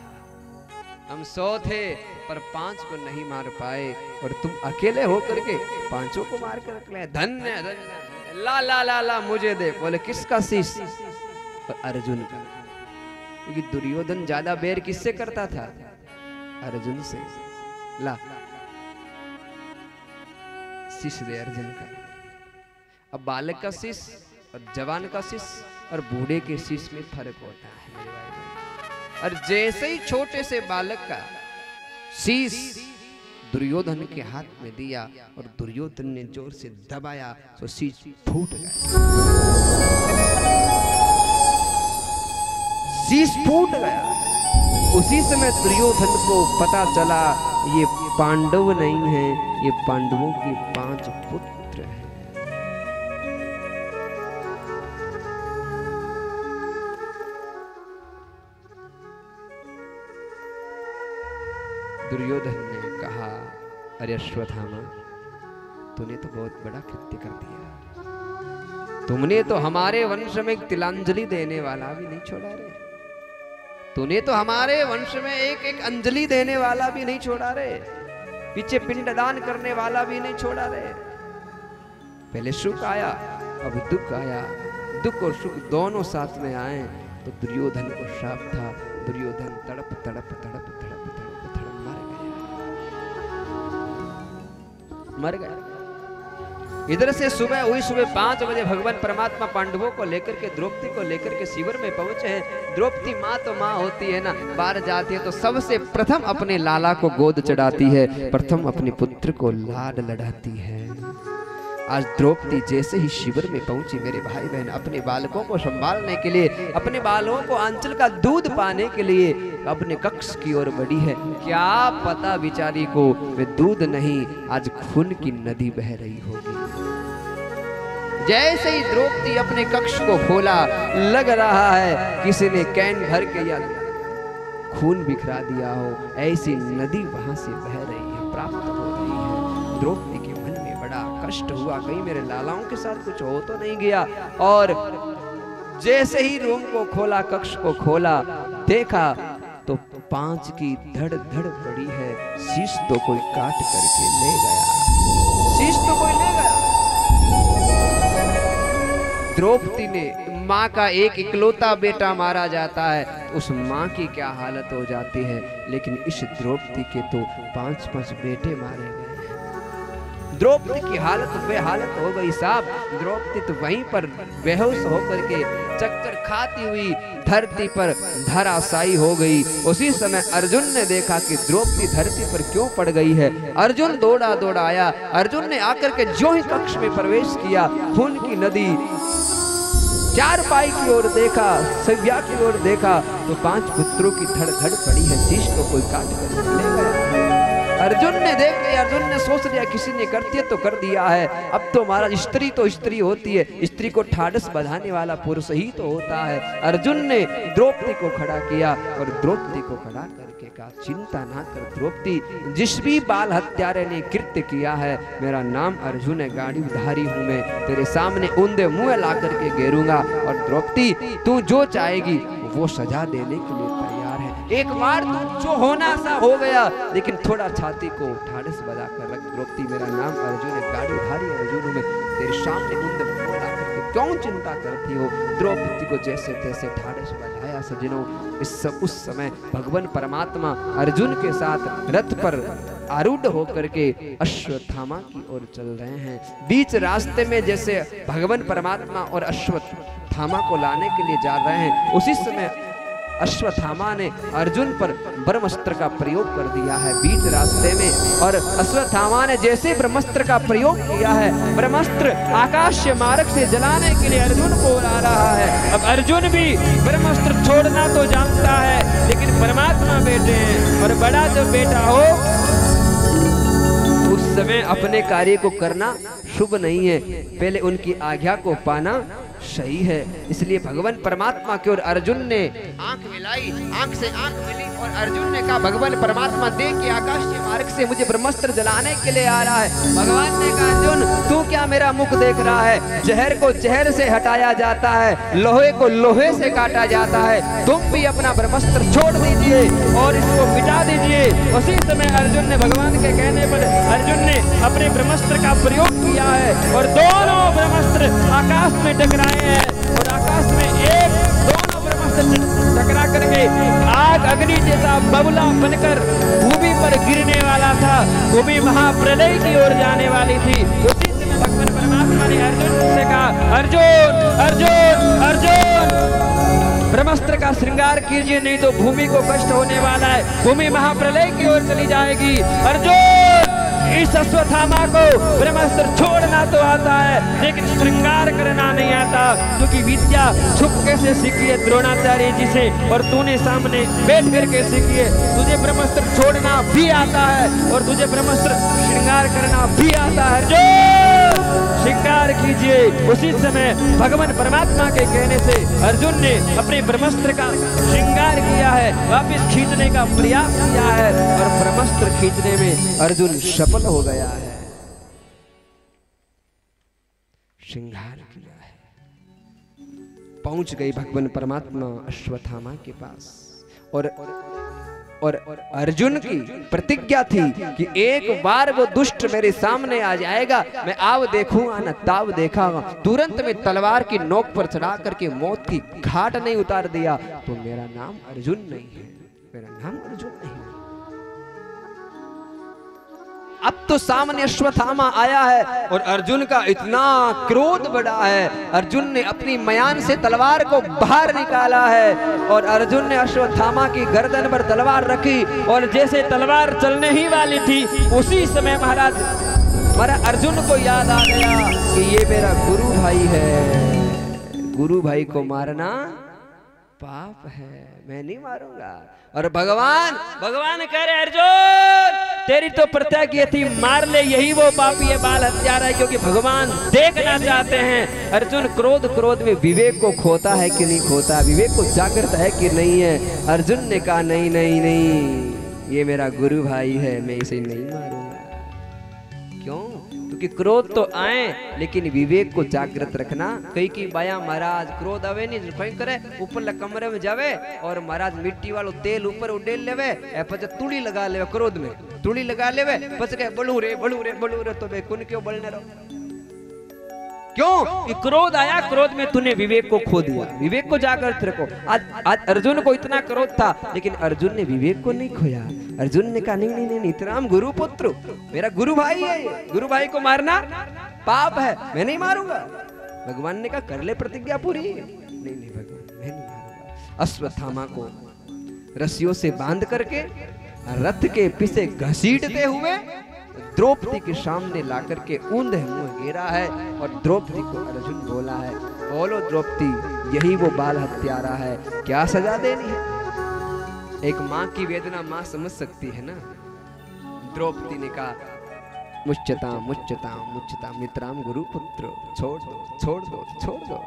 हम 100 थे पर 5 को नहीं मार पाए और तुम अकेले होकर के 5 को मार कर रख ले। धन्य धन्य, ला ला ला ला मुझे दे। बोले किसका शीश? अर्जुन का। क्योंकि दुर्योधन ज्यादा बैर किससे करता था? अर्जुन से। ला शीश दे अर्जुन का। अब बालक का शीश और जवान का शीश और बूढ़े के शीश में फर्क होता है मेरे भाई। और जैसे ही छोटे से बालक का शीश दुर्योधन के हाथ में दिया और दुर्योधन ने जोर से दबाया तो शीश फूट गया। शीश फूट गया। उसी समय दुर्योधन को पता चला ये पांडव नहीं है, ये पांडवों के 5 पुत्र हैं। दुर्योधन ने कहा, अरे अश्वत्थामा, तूने तो बहुत बड़ा कृत्य कर दिया। तुमने तो हमारे वंश में एक तिलांजलि देने वाला भी नहीं छोड़ा रे। तूने तो हमारे वंश में एक अंजलि देने वाला भी नहीं छोड़ा रे। पीछे पिंडदान करने वाला भी नहीं छोड़ा रे। पहले सुख आया, अब दुख आया। दुख और सुख दोनों साथ में आए तो दुर्योधन को श्राप था। दुर्योधन तड़प तड़प तड़प तड़प तड़प तड़प मर गया। इधर से सुबह हुई, सुबह 5 बजे भगवान परमात्मा पांडवों को लेकर के, द्रौपदी को लेकर के शिविर में पहुंचे हैं। द्रौपदी माँ तो माँ होती है ना, बाहर जाती है तो सबसे प्रथम अपने लाला को गोद चढ़ाती है, प्रथम अपने पुत्र को लाड लड़ाती है। आज द्रौपदी जैसे ही शिविर में पहुंची मेरे भाई बहन, अपने बालकों को संभालने के लिए, अपने बालों को आंचल का दूध पाने के लिए अपने कक्ष की ओर बढ़ी है। क्या पता बेचारी को वे दूध नहीं, आज खून की नदी बह रही होगी। जैसे ही द्रौपदी अपने कक्ष को खोला, लग रहा है किसी ने कैन भर के या खून बिखरा दिया हो, ऐसी नदी वहां से बह रही है, प्राप्त हो रही है। द्रौपदी के मन में बड़ा कष्ट हुआ, कहीं मेरे लालाओं के साथ कुछ हो तो नहीं गया। और जैसे ही रूम को खोला, कक्ष को खोला, देखा तो 5 की धड़ धड़ पड़ी है। शीश तो कोई काट करके ले गया, शीश तो कोई ले गया। द्रौपदी ने, माँ का एक इकलौता बेटा मारा जाता है, उस माँ की क्या हालत हो जाती है। लेकिन इस द्रौपदी के तो 5-5 बेटे मारे गए। द्रौपदी की हालत बेहालत हो गई साहब। द्रौपदी तो वहीं पर बेहोश होकर के चक्कर खाती हुई धरती पर धराशायी हो गई। उसी समय अर्जुन ने देखा कि द्रौपदी धरती पर क्यों पड़ गई है। अर्जुन दौड़ा दौड़ा आया। अर्जुन ने आकर के जो ही कक्ष में प्रवेश किया, खून की नदी, चारपाई की ओर देखा, सभ्या की ओर देखा तो 5 पुत्रों की धड़ धड़ पड़ी है। शीश को कोई काट कर ले गया। अर्जुन ने देख लिया, अर्जुन ने सोच लिया किसी ने कृत्य तो कर दिया है। अब तो महाराज स्त्री तो स्त्री होती है, स्त्री को ठाडस बधाने वाला पुरुष ही तो होता है। अर्जुन ने द्रौपदी को खड़ा किया और द्रौपदी को खड़ा करके कहा, चिंता ना कर द्रौपदी, जिस भी बाल हत्यारे ने कृत्य किया है, मेरा नाम अर्जुन है, गाड़ी उधारी हूं मैं, तेरे सामने उंधे मुंह ला करके घेरूंगा। और द्रौपदी तू जो चाहेगी वो सजा देने के लिए तैयार है। एक बार तू जो होना सा हो गया, लेकिन थोड़ा छाती को ठाडस बजा कर रख। द्रौपदी मेरा नाम अर्जुन है, गाड़ी उधारी अर्जुन हूं मैं, तेरे सामने उंधे मुंह ला करके क्यों चिंता करती हो। द्रौपदी को जैसे तैसे ठाडस बजाया सजनों। उस समय भगवान परमात्मा अर्जुन के साथ रथ पर आरूढ़ होकर के अश्वत्थामा की ओर चल रहे हैं। बीच रास्ते में जैसे भगवान परमात्मा और अश्वत्थामा को लाने के लिए जा रहे हैं, उसी समय अश्वत्थामा ने अर्जुन पर ब्रह्मास्त्र का प्रयोग कर दिया है बीच रास्ते में। और अश्वत्थामा ने जैसे ब्रह्मास्त्र का प्रयोग किया है, ब्रह्मास्त्र आकाश मार्ग से जलाने के लिए अर्जुन को आ रहा है। अब अर्जुन भी ब्रह्मास्त्र छोड़ना तो जानता है, लेकिन परमात्मा बेटे हैं और बड़ा जब बेटा हो उस समय अपने कार्य को करना शुभ नहीं है, पहले उनकी आज्ञा को पाना सही है। इसलिए भगवान परमात्मा की ओर अर्जुन ने आंख मिलाई, आंख से आंख मिली और अर्जुन ने कहा, भगवान परमात्मा देख के आकाश के मार्ग से मुझे ब्रह्मास्त्र जलाने के लिए आ रहा है। भगवान ने कहा, अर्जुन तू क्या मेरा मुख देख रहा है? जहर को जहर से हटाया जाता है, लोहे को लोहे से काटा जाता है। तुम भी अपना ब्रह्मास्त्र छोड़ दीजिए और इसको मिटा दीजिए। उसी समय अर्जुन ने भगवान के कहने पर अर्जुन ने अपने ब्रह्मास्त्र का प्रयोग किया है और दोनों ब्रह्मास्त्र आकाश में टकराए हैं और आकाश में दोनों ब्रह्मास्त्र टकरा करके आग अग्नि जैसा बबुला बनकर भूमि पर गिरने वाला था। भूमि महाप्रलय की ओर जाने वाली थी। उसी समय भगवान परमात्मा ने अर्जुन से कहा, अर्जुन अर्जुन अर्जुन, ब्रह्मास्त्र का श्रृंगार कीजिए, नहीं तो भूमि को कष्ट होने वाला है, भूमि महाप्रलय की ओर चली जाएगी। अर्जुन, इस अश्वत्थामा को ब्रह्मास्त्र छोड़ना तो आता है लेकिन श्रृंगार करना नहीं आता, क्योंकि विद्या छुपके से सीखी है द्रोणाचार्य जी से और तूने सामने बैठ करके सीखी है। तुझे ब्रह्मास्त्र छोड़ना भी आता है और तुझे ब्रह्मास्त्र श्रृंगार करना भी आता है। अर्जुन, श्रृंगार कीजिए। उसी समय भगवान परमात्मा के कहने से अर्जुन ने अपने ब्रह्मास्त्र का श्रृंगार किया है, वापिस खींचने का प्रयास किया है और ब्रह्मास्त्र खींचने में अर्जुन सफल हो गया है, श्रृंगार किया है। पहुंच गई भगवान परमात्मा अश्वत्थामा के पास और अर्जुन की प्रतिज्ञा थी कि एक बार वो दुष्ट मेरे सामने आ जाएगा, मैं आव देखूंगा न ताव देखा। तुरंत में तलवार की नोक पर चढ़ा करके मौत की घाट नहीं उतार दिया तो मेरा नाम अर्जुन नहीं है, मेरा नाम अर्जुन नहीं है। अब तो सामने अश्वत्थामा आया है और अर्जुन का इतना क्रोध बढ़ा है, अर्जुन ने अपनी मयान से तलवार को बाहर निकाला है और अर्जुन ने अश्वत्थामा की गर्दन पर तलवार रखी और जैसे तलवार चलने ही वाली थी उसी समय महाराज अर्जुन को याद आ गया कि ये मेरा गुरु भाई है, गुरु भाई को मारना पाप है, मैं नहीं मारूंगा। और भगवान कह रहे अर्जुन तेरी तो प्रतिज्ञा थी, मार ले, यही वो पापी है, बाल हत्यारा है, क्योंकि भगवान देखना चाहते हैं अर्जुन क्रोध में विवेक को खोता है कि नहीं खोता, विवेक को जागृत है कि नहीं है। अर्जुन ने कहा नहीं नहीं नहीं, ये मेरा गुरु भाई है, मैं इसे नहीं मारूंगा। क्यों? क्योंकि क्रोध तो आए लेकिन विवेक को जागृत रखना। कई की बाया महाराज क्रोध आवे नहीं कहीं करे ऊपर कमरे में जावे और महाराज मिट्टी वालों तेल ऊपर उडेल लेवे, पछ तुड़ी लगा लेवे, क्रोध में तुड़ी लगा लेवे, पछ के बलू रे तो बे कुन क्यों बलने रहो? क्यों? कि क्रोध आया, क्रोध में तूने विवेक को खो दिया। विवेक को जागृत रखो। आज अर्जुन को इतना क्रोध था लेकिन अर्जुन ने विवेक को नहीं खोया। अर्जुन ने कहा नहीं नहीं नहीं, इतराम गुरु पुत्र, मेरा गुरु भाई है, गुरु भाई को मारना पाप है, मैं नहीं मारूंगा। भगवान ने कहा कर ले प्रतिज्ञा पूरी। नहीं नहीं भगवान, मैं नहीं मारूंगा। अश्वत्थामा को रस्सियों से बांध करके रथ के पीछे घसीटते हुए द्रौपदी के सामने ला करके ऊंधे मुंह गिरा है और द्रौपदी को अर्जुन बोला है, बोलो द्रौपदी, यही वो बाल हत्यारा है, क्या सजा देनी है? एक माँ की वेदना माँ समझ सकती है ना। द्रौपदी ने कहा मुच्यताम मुच्यताम मुच्यताम मित्राम गुरु पुत्र, छोड़ दो छोड़ दो छोड़ दो।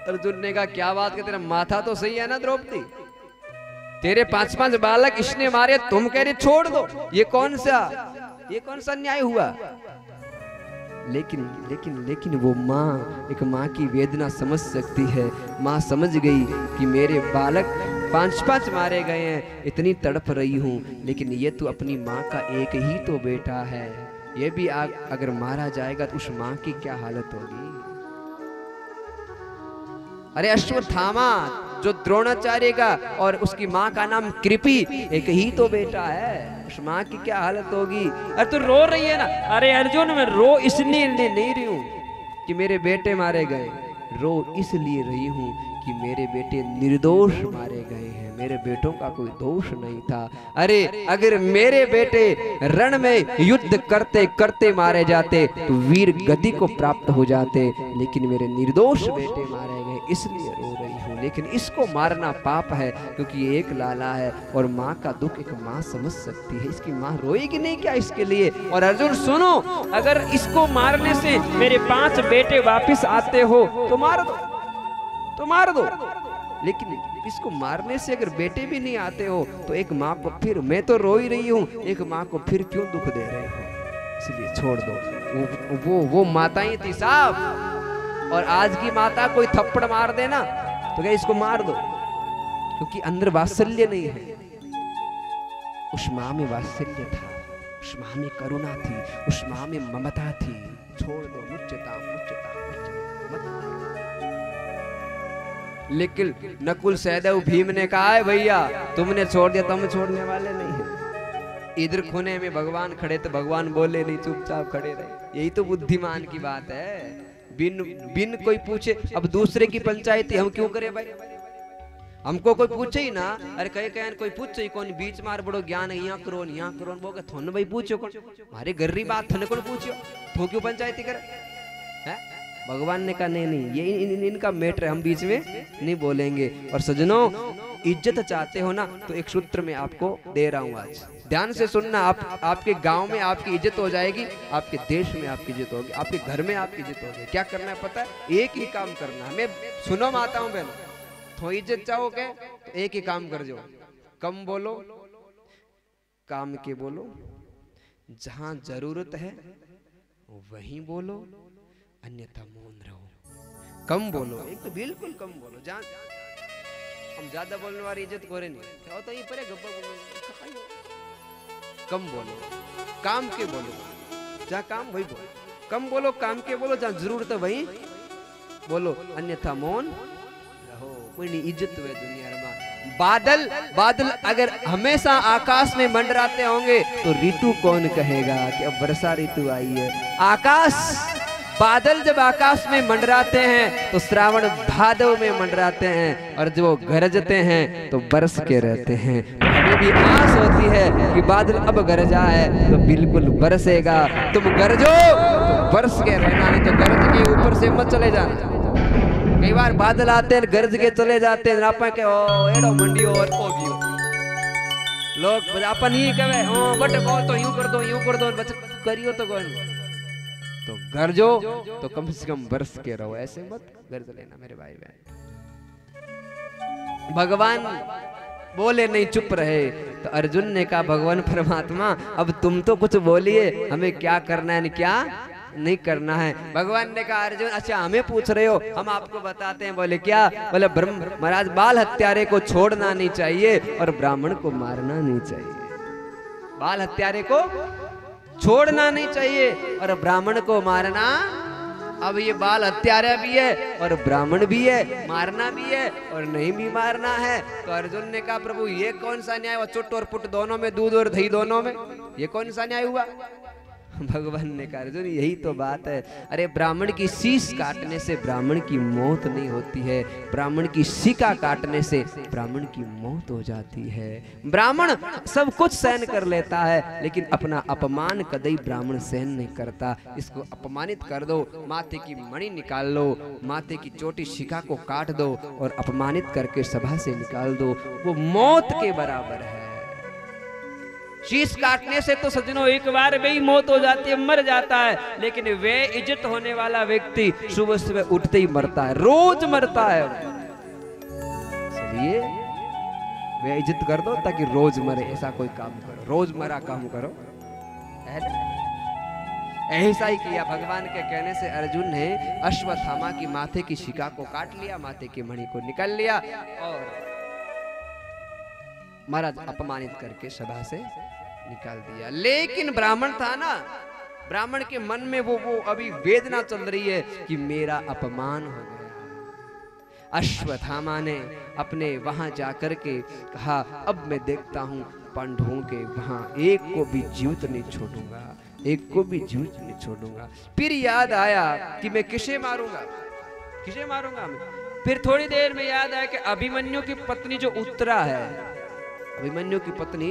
अर्जुन ने कहा क्या बात है, तेरा माथा तो सही है ना द्रौपदी, तेरे 5-5 बालक इसने मारे, तुम कह रहे छोड़ दो, ये कौन सा न्याय हुआ? लेकिन वो माँ, एक माँ की वेदना समझ सकती है। माँ समझ गई कि मेरे बालक 5-5 मारे गए हैं, इतनी तड़प रही हूँ, लेकिन ये तो अपनी माँ का एक ही तो बेटा है, ये भी अगर मारा जाएगा तो उस माँ की क्या हालत होगी? अरे अश्वत्थामा जो द्रोणाचार्य का और उसकी माँ का नाम कृपी, एक ही तो बेटा है, उस माँ की क्या हालत होगी? अरे तू रो रही है ना? अरे अर्जुन मैं रो इसलिए नहीं रही हूँ कि मेरे बेटे मारे गए, रो इसलिए रही हूँ कि मेरे बेटे निर्दोष मारे गए हैं, मेरे बेटों का कोई दोष नहीं था। अरे अगर मेरे बेटे रण में युद्ध करते करते मारे जाते तो वीर गति को प्राप्त हो जाते, लेकिन मेरे निर्दोष बेटे मारे गए, इसलिए रो रही हूँ। लेकिन इसको मारना पाप है क्योंकि ये एक लाला है और माँ का दुख एक माँ समझ सकती है। इसकी माँ रोएगी नहीं क्या इसके लिए? और अर्जुन सुनो, अगर इसको मारने से मेरे 5 बेटे वापिस आते हो तो मार दो, तो मार दो, लेकिन इसको मारने से अगर बेटे भी नहीं आते हो तो एक माँ को फिर, मैं तो रो ही रही हूँ, एक माँ को फिर क्यों दुख दे रहे हो? इसलिए छोड़ दो। वो माताएं थी साहब, और आज की माता कोई थप्पड़ मार देना तो क्या इसको मार दो, क्योंकि अंदर वात्सल्य नहीं है। उस माँ में वात्सल्य था, उस माँ में करुणा थी, उस माँ में ममता थी। छोड़ दो, मुच्यता मुच्यता लेकिन नकुल सहदेव भीम ने कहा है भैया तुमने छोड़ दिया तो हम छोड़ने वाले नहीं है। इधर खुने में भगवान खड़े तो भगवान बोले नहीं, चुपचाप खड़े रहे। यही तो बुद्धिमान की बात है। बिन कोई पूछे, अब दूसरे की पंचायती हम क्यों करें भाई? हमको कोई पूछे ही ना, अरे कहे कोई पूछे ही कौन, बीच मार बड़ो ज्ञान है, यहाँ करो वो कहे थोन भाई पूछो कौन, हमारे गर्री बात थोने कौन पूछो, तो क्यों पंचायती करे है? भगवान ने कहा नहीं ये इनका मैटर है, हम बीच में नहीं बोलेंगे। और सजनों इज्जत चाहते हो ना तो एक सूत्र में आपको दे रहा हूं, आज ध्यान से सुनना। आपके गांव में आपकी इज्जत हो जाएगी, आपके देश में आपकी इज्जत होगी, आपके घर में आपकी इज्जत होगी। क्या करना है पता है? एक ही काम करना है। मैं सुनो माताओं बहनों, तो इज्जत चाहोगे तो एक ही काम कर जो, कम बोलो, काम के बोलो, जहां जरूरत है वहीं बोलो, अन्यथा मौन रहो। कम बोलो, एक तो बिल्कुल कम बोलो। जहां हम ज्यादा बोलने वाली इज्जत करे नहीं, क्या होता ये परे गब्बर बोलो, कम बोलो, काम के बोलो, जहां काम वही बोलो, कम बोलो, काम के बोलो, जहां जरूरत है वहीं बोलो, अन्यथा मौन रहो। कोई नहीं इज्जत हुए दुनिया में। बादल अगर हमेशा आकाश में मंडराते होंगे तो ऋतु कौन कहेगा कि अब वर्षा ऋतु आई है? बादल जब आकाश में मंडराते हैं तो श्रावण भादव में मंडराते हैं, और जो गरजते हैं तो बरस के रहते हैं। तो हमें भी आस होती है कि बादल अब गरजा है तो बिल्कुल बरसेगा। तुम गरजो तो बरस के रहना, नहीं तो गरज के ऊपर से मत चले जाना। कई बार बादल आते हैं गरज के चले जाते हैं, आप के ओ एडो मंडियो और ओ भी लोग अपन ही कहे ओ बट बोल तो यूं कर दो बच करियो तो कौन, तो गरजो तो कम से कम बरस के रहो, ऐसे मत गरज लेना मेरे भाई बहन। भगवान बोले नहीं, चुप रहे। तो अर्जुन ने कहा भगवान परमात्मा अब तुम तो कुछ बोलिए, हमें क्या करना है क्या नहीं करना है। भगवान ने कहा अर्जुन अच्छा हमें पूछ रहे हो, हम आपको बताते हैं। बोले क्या? बोले महाराज बाल हत्यारे को छोड़ना नहीं चाहिए और ब्राह्मण को मारना नहीं चाहिए। बाल हत्यारे को छोड़ना नहीं चाहिए और ब्राह्मण को मारना। अब ये बाल हत्यारा भी है और ब्राह्मण भी है, मारना भी है और नहीं भी मारना है। तो अर्जुन ने कहा प्रभु ये कौन सा न्याय हुआ? चुट और पुट दोनों में, दूध और दही दोनों में, ये कौन सा न्याय हुआ? भगवान ने कहा अर्जुन यही तो बात है। अरे ब्राह्मण की शीश काटने से ब्राह्मण की मौत नहीं होती है, ब्राह्मण की सिका काटने से ब्राह्मण की मौत हो जाती है। ब्राह्मण सब कुछ सहन कर लेता है लेकिन अपना अपमान कदई ब्राह्मण सहन नहीं करता। इसको अपमानित कर दो, माथे की मणि निकाल लो, माथे की चोटी शिखा को काट दो और अपमानित करके सभा से निकाल दो, वो मौत के बराबर है। शीश काटने से तो सज्जनों एक बार में ही मौत हो जाती है, मर जाता है, लेकिन वे इज्जत होने वाला व्यक्ति सुबह सुबह उठते ही मरता है, रोज मरता है। इसलिए वे इज्जत कर दो ताकि रोज मरे, ऐसा कोई काम करो, रोज मरा काम करो। ऐसा ही किया भगवान के कहने से अर्जुन ने अश्वत्थामा की माथे की शिखा को काट लिया, माथे की मणि को निकाल लिया और महाराज अपमानित करके सभा से निकाल दिया। लेकिन ब्राह्मण था ना, ब्राह्मण के मन में वो अभी वेदना चल रही है कि मेरा अपमान हो गया। अश्वत्थामा ने अपने वहां जाकर के कहा अब मैं देखता हूं पांडवों के वहां एक को भी जीवित नहीं छोड़ूंगा, एक को भी जीवित नहीं छोड़ूंगा। फिर याद आया कि मैं किसे मारूंगा फिर थोड़ी देर में याद आया कि अभिमन्यु की पत्नी जो उत्तरा है, अभिमन्यु की पत्नी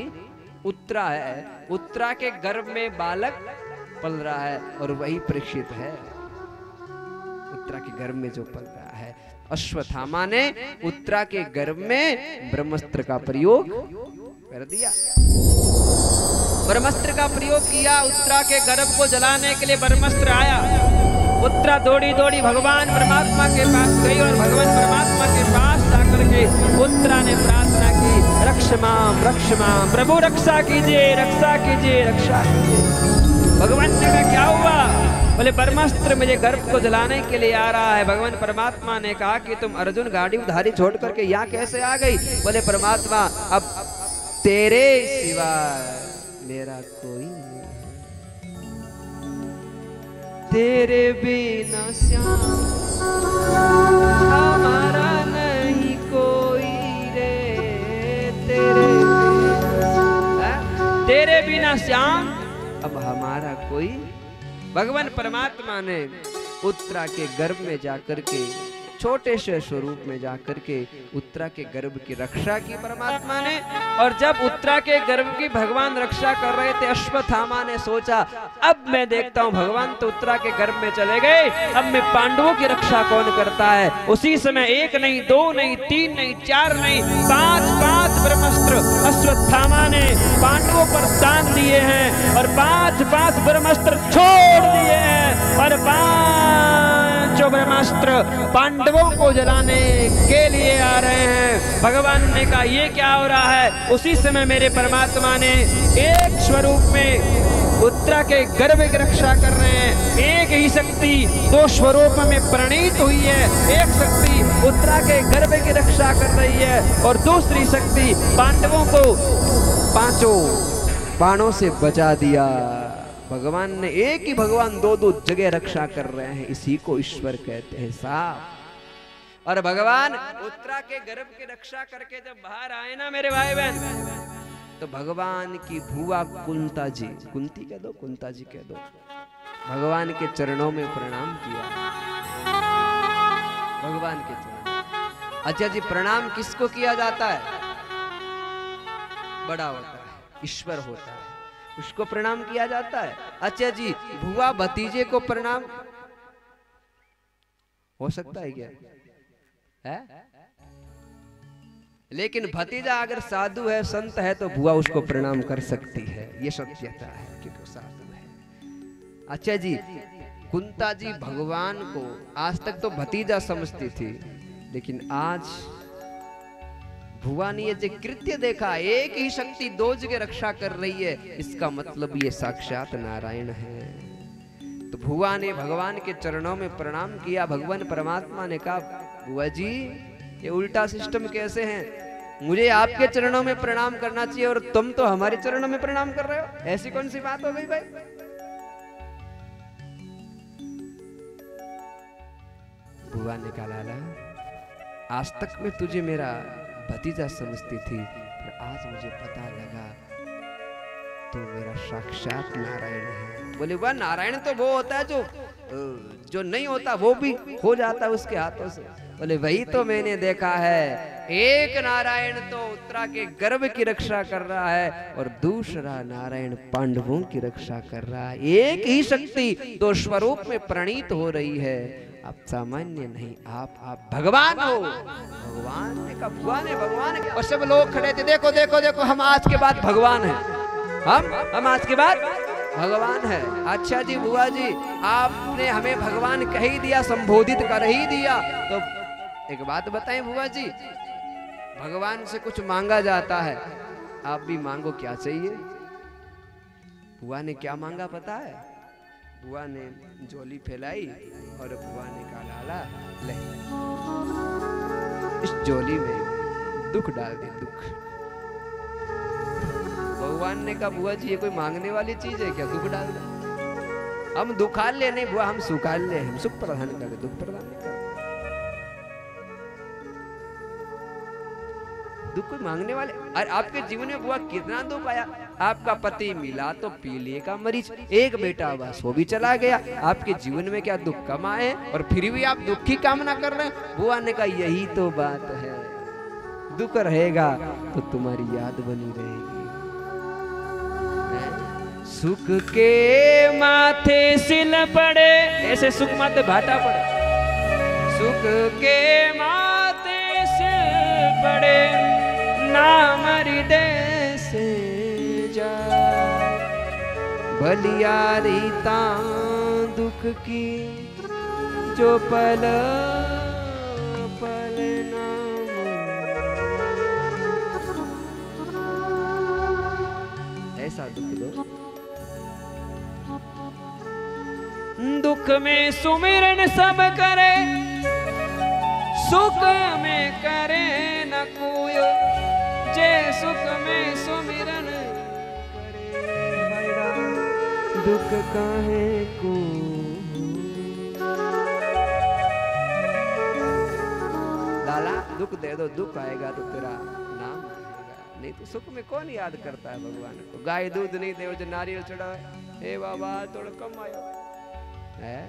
उत्तरा है, उत्तरा के गर्भ में बालक पल रहा है और वही परीक्षित है, उत्तरा के गर्भ में जो पल रहा है। अश्वत्थामा ने उत्तरा के गर्भ में ब्रह्मास्त्र का प्रयोग कर दिया, ब्रह्मास्त्र का प्रयोग किया। उत्तरा के गर्भ को जलाने के लिए ब्रह्मास्त्र आया। उत्तरा दौड़ी दौड़ी भगवान परमात्मा के पास गई और भगवान परमात्मा के पास जाकर के उत्तरा ने प्रार्थना की रक्ष माम प्रभु रक्षा कीजिए, रक्षा कीजिए, रक्षा कीजिए। भगवान ने कहा क्या हुआ? बोले ब्रह्मास्त्र मुझे गर्भ को जलाने के लिए आ रहा है। भगवान परमात्मा ने कहा कि तुम अर्जुन गाड़ी उधारी छोड़ करके यहाँ कैसे आ गई? बोले परमात्मा अब तेरे सिवा मेरा कोई नहीं, तेरे बिना श्याम हमारा नहीं कोई रे, तेरे बिना श्याम अब हमारा कोई। भगवान परमात्मा ने उत्तरा के गर्भ में जाकर के, छोटे से स्वरूप में जाकर के उत्तरा के गर्भ की रक्षा की परमात्मा ने। और जब उत्तरा के गर्भ की भगवान रक्षा कर रहे थे, अश्वत्थामा ने सोचा अब मैं देखता हूं, भगवान तो उत्तरा के गर्भ में चले गए, अब मैं पांडवों की रक्षा कौन करता है। उसी समय 1 नहीं 2 नहीं 3 नहीं 4 नहीं 5 ब्रह्मास्त्र अश्वत्थामा ने पांडवों पर दान दिए हैं और 5 ब्रह्मास्त्र छोड़ दिए हैं और 5 ब्रह्मास्त्र पांडवों को जलाने के लिए आ रहे हैं। भगवान ने कहा ये क्या हो रहा है? उसी समय मेरे परमात्मा ने एक स्वरूप में उत्तरा के गर्भ की रक्षा कर रहे हैं। एक ही शक्ति 2 स्वरूप में प्रणीत हुई है। एक शक्ति उत्तरा के गर्भ की रक्षा कर रही है और दूसरी शक्ति पांडवों को 5 बाणों से बचा दिया। भगवान ने, एक ही भगवान 2 जगह रक्षा कर रहे हैं, इसी को ईश्वर कहते हैं साहब। और भगवान उत्तरा के गर्भ की रक्षा करके जब बाहर आए ना मेरे भाई बहन, तो भगवान की भुआ कुंता जी, कुंती कह दो, कुंता जी कह दो, भगवान के चरणों में प्रणाम किया। भगवान के चरणों। अच्छा जी, प्रणाम किसको किया जाता है? बड़ा होता है, ईश्वर होता है, उसको प्रणाम किया जाता है। अच्छा जी, भुआ भतीजे को प्रणाम हो सकता है क्या? है? लेकिन भतीजा अगर साधु है, संत है, तो भुआ उसको प्रणाम कर सकती है। ये सत्यता है क्योंकि साधु है। अच्छा जी, कुंता जी भगवान को आज तक तो भतीजा समझती थी, लेकिन आज भुआ ने ये जो कृत्य देखा, एक ही शक्ति 2 जगह रक्षा कर रही है, इसका मतलब ये साक्षात नारायण है। तो भुआ ने भगवान के चरणों में प्रणाम किया। भगवान परमात्मा ने कहा बुआ जी ये उल्टा सिस्टम कैसे है? मुझे आपके चरणों में प्रणाम करना चाहिए और तुम तो हमारे चरणों में प्रणाम कर रहे हो, ऐसी कौन सी बात हो गई भाई? बुआ ने कहा लाला, आज तक मैं तुझे मेरा भतीजा समझती थी, पर आज मुझे पता लगा तो मेरा साक्षात नारायण है। बोले वह नारायण तो वो होता है जो नहीं होता वो भी हो जाता है उसके हाथों से। बोले वही तो मैंने देखा है, एक नारायण तो उत्तरा के गर्भ की रक्षा कर रहा है और दूसरा नारायण पांडवों की रक्षा कर रहा है। एक ही शक्ति 2 स्वरूप में प्रणीत हो रही है। आप सामान्य नहीं, आप भगवान हो। भगवान ने कहा, भगवान ने, और सब लोग खड़े थे, देखो देखो देखो, हम आज के बाद भगवान हैं, हम आज के बाद भगवान है। अच्छा जी बुआ जी, आपने हमें भगवान कह ही दिया, संबोधित कर ही दिया, तो एक बात बताएं बुआ जी, भगवान से कुछ मांगा जाता है, आप भी मांगो, क्या चाहिए? बुआ ने क्या मांगा पता है? बुआ ने झोली फैलाई और बुआ ने कहा लाला ले, इस झोली में दुख डाल दे, दुख। भगवान ने कहा बुआ जी ये कोई मांगने वाली चीज है क्या, दुख डाल दे? हम दुखाल ले नहीं बुआ, हम सुखाल ले, हम सुख प्रदान कर, दुख प्रदान कर। दुख कोई मांगने वाले? और आपके जीवन में बुआ कितना दुख आया, आपका पति मिला तो पीलिए का मरीज, एक बेटा बस वो भी चला गया, आपके जीवन में क्या दुख कम आए और फिर भी आप दुख की कामना कर रहे हैं? बुआ ने कहा यही तो बात है, दुख रहेगा तो तुम्हारी याद बनी रहेगी। सुख के माथे सिल पड़े, ऐसे सुख माथे भाटा पड़े, सुख के माथे सिल पड़े नाम हृदय से जा, बलियारी दुख की जो पल पल नाम। ऐसा दुख दो दुख में सुमिरन सब करे, सुख में करे न कोयो, जे सुख में सुमिरन करे भैरा दुख काहे को। लाला दुख दे दो, दुख आएगा तो तेरा नाम आएगा, नहीं तो सुख में कौन याद करता है भगवान को। गाय दूध नहीं दे जो नारियल चढ़ावे, हे बाबा थोड़ा कम आयो है।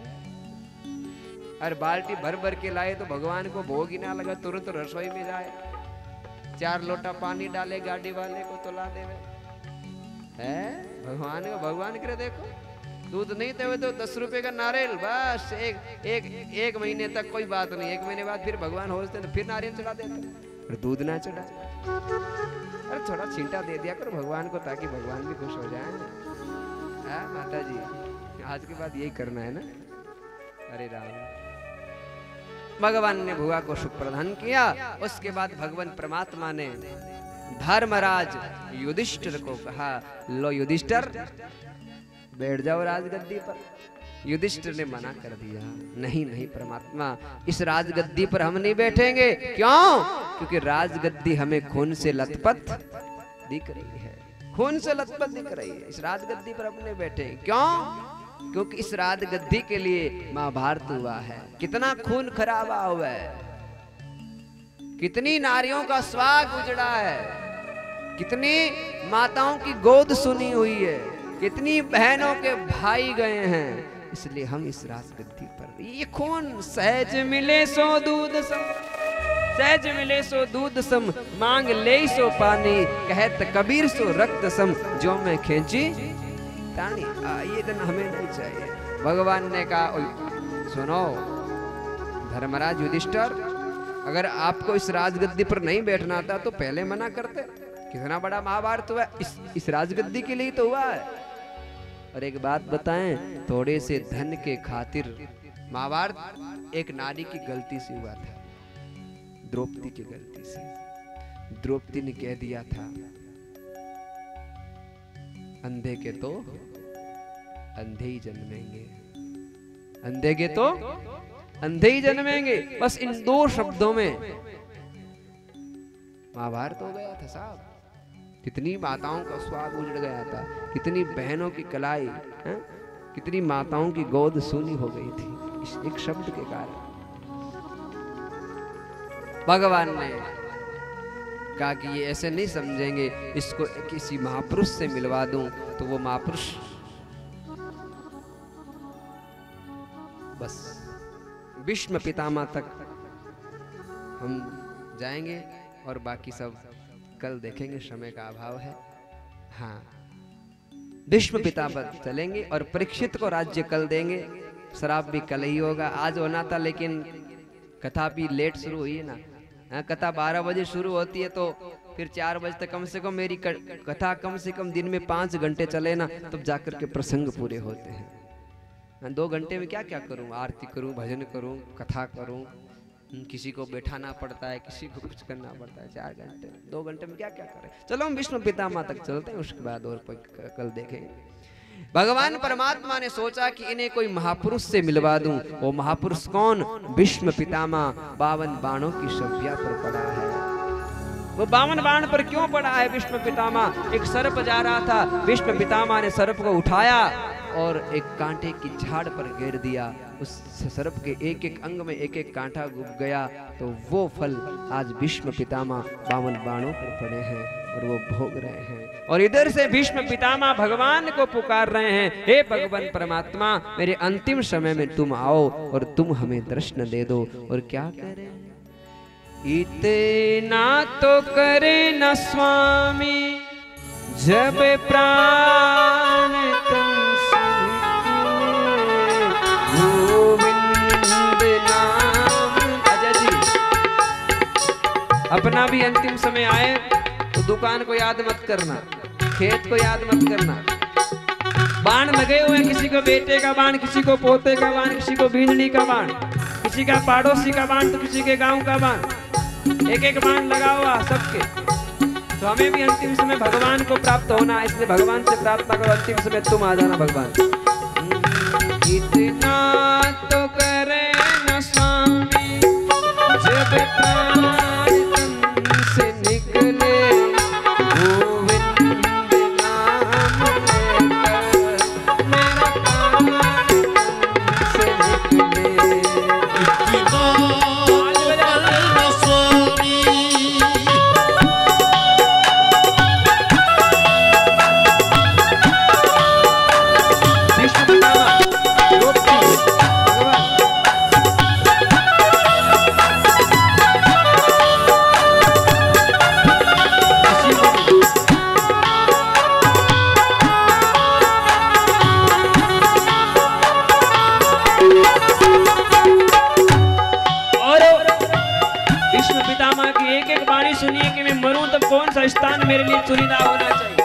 अरे बाल्टी भर भर के लाए तो भगवान को भोग ही ना लगा, तुरंत रसोई में जाए, 4 लोटा पानी डाले गाड़ी वाले को तो ला देवे है। भगवान को भगवान करे देखो, दूध नहीं देवे तो 10 रुपए का नारियल, बस एक महीने तक कोई बात नहीं, 1 महीने बाद फिर भगवान होते तो फिर नारियल चढ़ा देते, और दूध ना चढ़ा। अरे थोड़ा छींटा दे दिया करो भगवान को, ताकि भगवान भी खुश हो जाए। माता जी आज के बाद यही करना है ना। अरे राम, भगवान ने भुआ को सुख प्रदान किया। उसके बाद भगवान परमात्मा ने धर्मराज युधिष्ठिर को कहा, लो युधिष्ठिर बैठ जाओ राजगद्दी पर। युधिष्ठिर ने मना कर दिया, नहीं नहीं परमात्मा, इस राजगद्दी पर हम नहीं बैठेंगे। क्यों? क्योंकि राजगद्दी हमें खून से लथपथ दिख रही है, खून से लथपथ दिख रही है, इस राजगद्दी पर अपने बैठे। क्यों? क्योंकि इस राजगद्दी के लिए महाभारत हुआ है, कितना खून खराबा हुआ है, कितनी नारियों का स्वाग उजड़ा है, कितनी माताओं की गोद सुनी हुई है, कितनी बहनों के भाई गए हैं। इसलिए हम इस राजगद्दी पर, ये खून सहज मिले सो दूध सम, सहज मिले सो दूध सम, मांग ले सो पानी, कहत कबीर सो रक्त सम, जो मैं खींची तानी। ये दिन हमें नहीं चाहिए। भगवान ने कहा, सुनो धर्मराज युधिष्ठिर, अगर आपको इस राजगद्दी पर नहीं बैठना था तो पहले मना करते। कितना बड़ा महाभारत हुआ, इस राजगद्दी के लिए तो हुआ है। और एक बात बताएं, थोड़े से धन के खातिर महाभारत एक नारी की गलती से हुआ था, द्रौपदी की गलती से। द्रौपदी ने कह दिया था, अंधे के तो अंधे ही जन्मेंगे, अंधे के तो अंधे ही जन्मेंगे। बस इन 2 शब्दों में महाभारत हो गया था साहब। कितनी माताओं का स्वाग उजड़ गया था, कितनी बहनों की कलाई, कितनी माताओं की गोद सूनी हो गई थी इस एक शब्द के कारण। भगवान ने कहा कि ये ऐसे नहीं समझेंगे, इसको किसी महापुरुष से मिलवा दूं तो वो महापुरुष बस भीष्म पितामह तक हम जाएंगे और बाकी सब कल देखेंगे, समय का अभाव है। हाँ, भीष्म पितामह चलेंगे और परीक्षित को राज्य कल देंगे, शराब भी कल ही होगा। आज होना था लेकिन कथा भी लेट शुरू हुई है ना, कथा 12 बजे शुरू होती है तो फिर 4 बजे तक कम से कम मेरी कथा कम से कम दिन में 5 घंटे चले ना, तब जाकर के प्रसंग पूरे होते हैं। 2 घंटे में क्या क्या करूं, आरती करूं, भजन करूं, कथा करूं, किसी को बैठाना पड़ता है, किसी को कुछ करना पड़ता है। 4 घंटे 2 घंटे में क्या क्या करें। चलो हम विष्णु पितामह तक चलते हैं, उसके बाद और कल देखेंगे। भगवान परमात्मा ने सोचा कि इन्हें कोई महापुरुष से मिलवा दूं। वो महापुरुष कौन? भीष्म पितामह 52 बाणों की शव्या पर पड़ा है। वो 52 बाण पर क्यों पड़ा है भीष्म पितामह? एक सर्प जा रहा था, भीष्म पितामह ने सर्प को उठाया और एक कांटे की झाड़ पर घेर दिया। उस सर्प के एक एक अंग में एक एक कांटा घुस गया, तो वो फल आज भीष्म पितामह 52 बाणों पर पड़े हैं और वो भोग रहे हैं। और इधर से भीष्म पितामह भगवान को पुकार रहे हैं, हे भगवान परमात्मा, मेरे अंतिम समय में तुम आओ और तुम हमें दर्शन दे दो। और क्या कह रहे हैं? इतना तो करे न स्वामी, जब प्राण तुम गोविंद नाम। अजय जी, अपना भी अंतिम समय आए तो दुकान को याद मत करना, खेत को याद मत करना। बाण लगे हुए, किसी को बेटे का बाण, किसी को पोते का बाण, किसी को बींदड़ी का बाण, किसी का पड़ोसी का बाण, तो किसी के गांव का बाण, एक एक बाण लगा हुआ सबके। तो हमें भी अंतिम समय भगवान को प्राप्त होना, इसलिए भगवान से प्रार्थना करो, अंतिम समय तुम आ जाना भगवान। इतना और विष्णु पितामह की एक एक वाणी सुनिए कि मैं मरूं तो कौन सा स्थान मेरे लिए चुनिंदा होना चाहिए।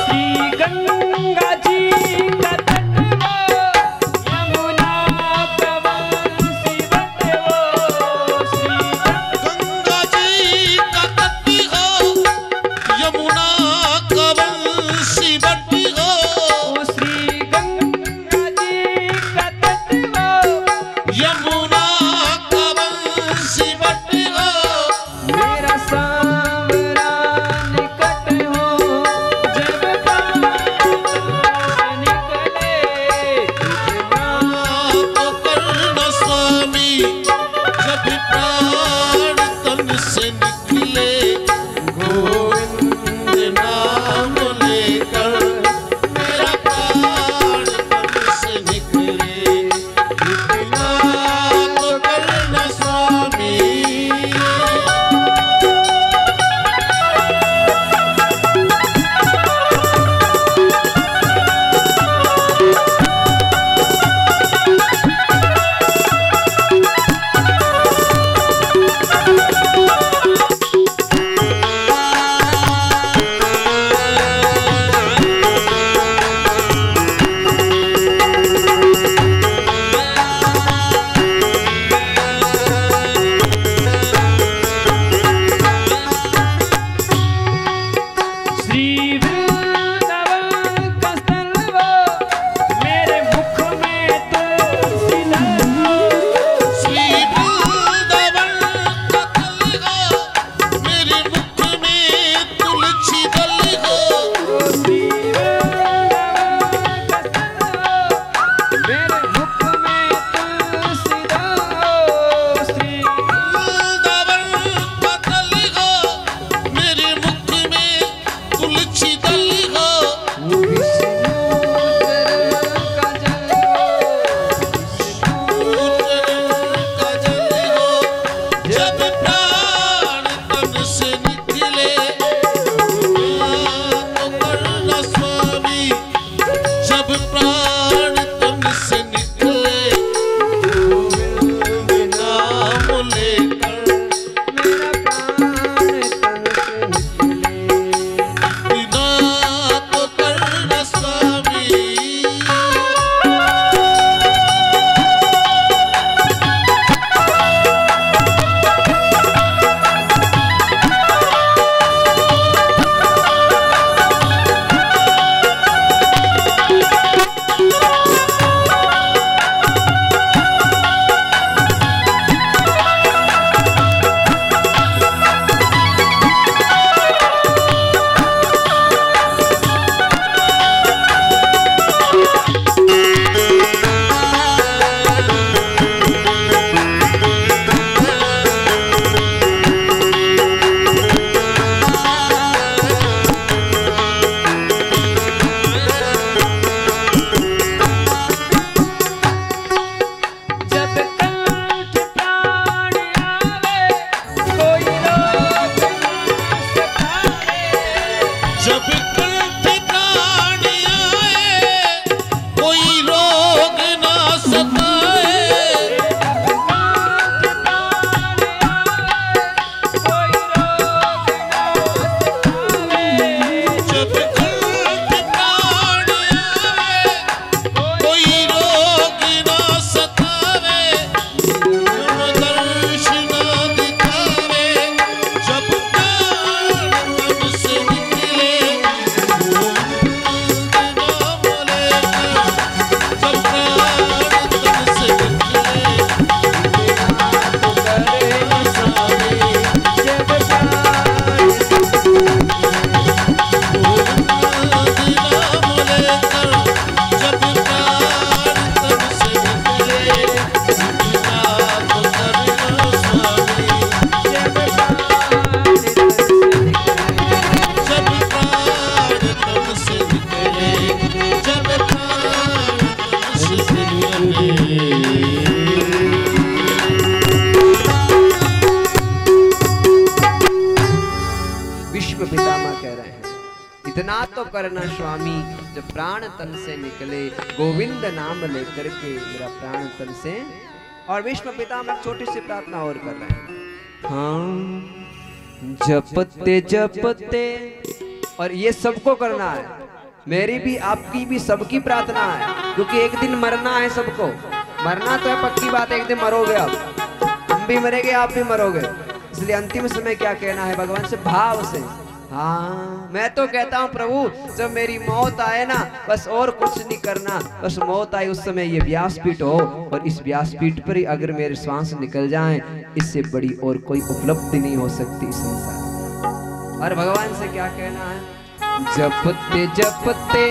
श्री गंगा जी का तट वो, यमुना का वंशी बट वो। श्री गंगा जी का तट हो, यमुना का वंशी बट हो। श्री गंगा जी का तट वो, यमुना का वंशी बट हो। मेरा सांवरा निकट हो, जब तो करना स्वामी, जब प्राण तन से निकले गोविंद नाम लेकर के मेरा प्राण तन से। और भीष्म पितामह छोटी सी प्रार्थना और कर रहे हैं। हाँ जपते जपते, और ये सबको करना है, मेरी भी आपकी भी सबकी प्रार्थना है, क्योंकि एक दिन मरना है सबको। मरना तो है पक्की बात, एक दिन मरोगे आप, हम भी मरेंगे आप भी मरोगे। इसलिए अंतिम समय क्या कहना है भगवान से, भाव से। हाँ मैं तो कहता हूँ प्रभु जब मेरी मौत आए ना, बस और कुछ नहीं करना, बस मौत आए उस समय ये व्यासपीठ हो, और इस व्यासपीठ पर ही अगर मेरे श्वास निकल जाएं, इससे बड़ी और कोई उपलब्धि नहीं हो सकती इस संसार। और भगवान से क्या कहना है, जपते जपते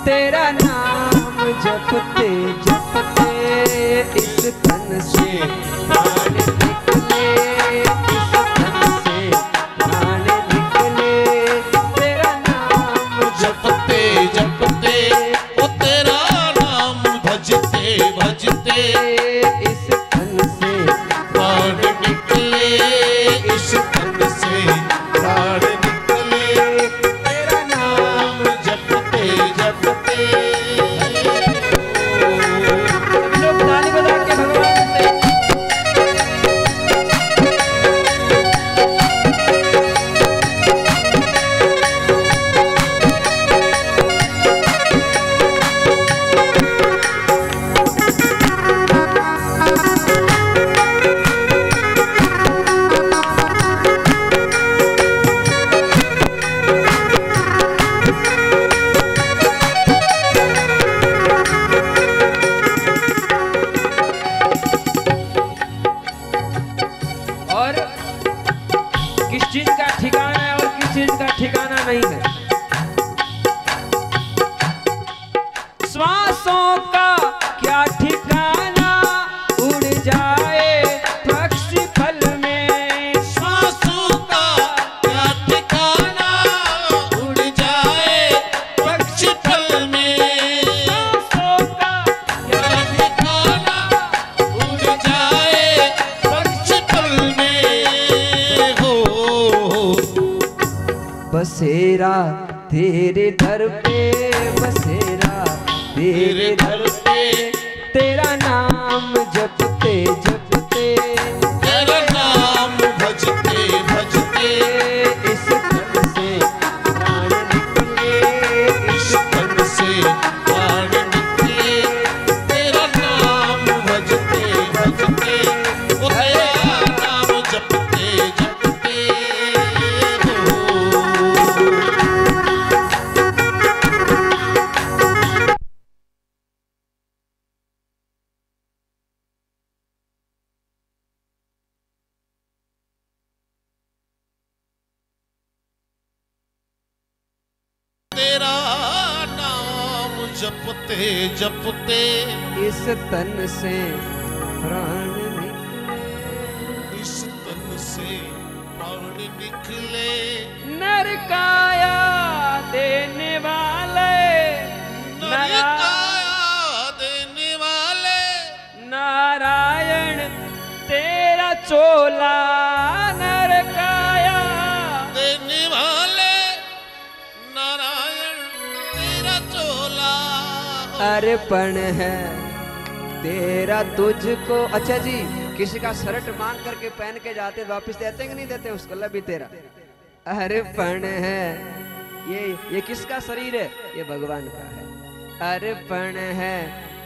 तेरा नाम, जपते जपते इस तन से प्राण निकले, इस तन से प्राण निकले, तेरा नाम जपते जपते ओ तेरा नाम भजते भजते इस तन से प्राण निकले, इस तन से प्राण निकले, तेरा नाम जपते जपते। लोग ताली बजा के भगवान से नहीं है। श्वासों का क्या ठिकाना, उड़ जाए पक्षी फल में। श्वासों का क्या ठिकाना, उड़ जाए पक्षी फल में। श्वासों का क्या ठिकाना, उड़ जाए पक्षी फल में। हो बसेरा तेरे दर पे, बसेरा तेरे दर पे, तेरा नाम जपते जपते, तेरा नाम भजते भजते इस तन से प्राण निकले, इस तन से प्राण निकले। तेरा नाम भजते भजते ओ तेरा नाम जपते जपते हो। तेरा नाम जपते जपते इस तन से प्राण निकले, इस तन से प्राण निकले। नरकाया देने वाले, नरकाया देने वाले नारायण तेरा चोला, नरकाया देने वाले नारायण तेरा चोला। अर्पण है तेरा तुझको। अच्छा जी, किसी का शर्ट मांग करके पहन के जाते वापस देते कि नहीं देते, उसको लब भी तेरा अर्पण है। ये किसका शरीर है, ये भगवान का है। अर्पण है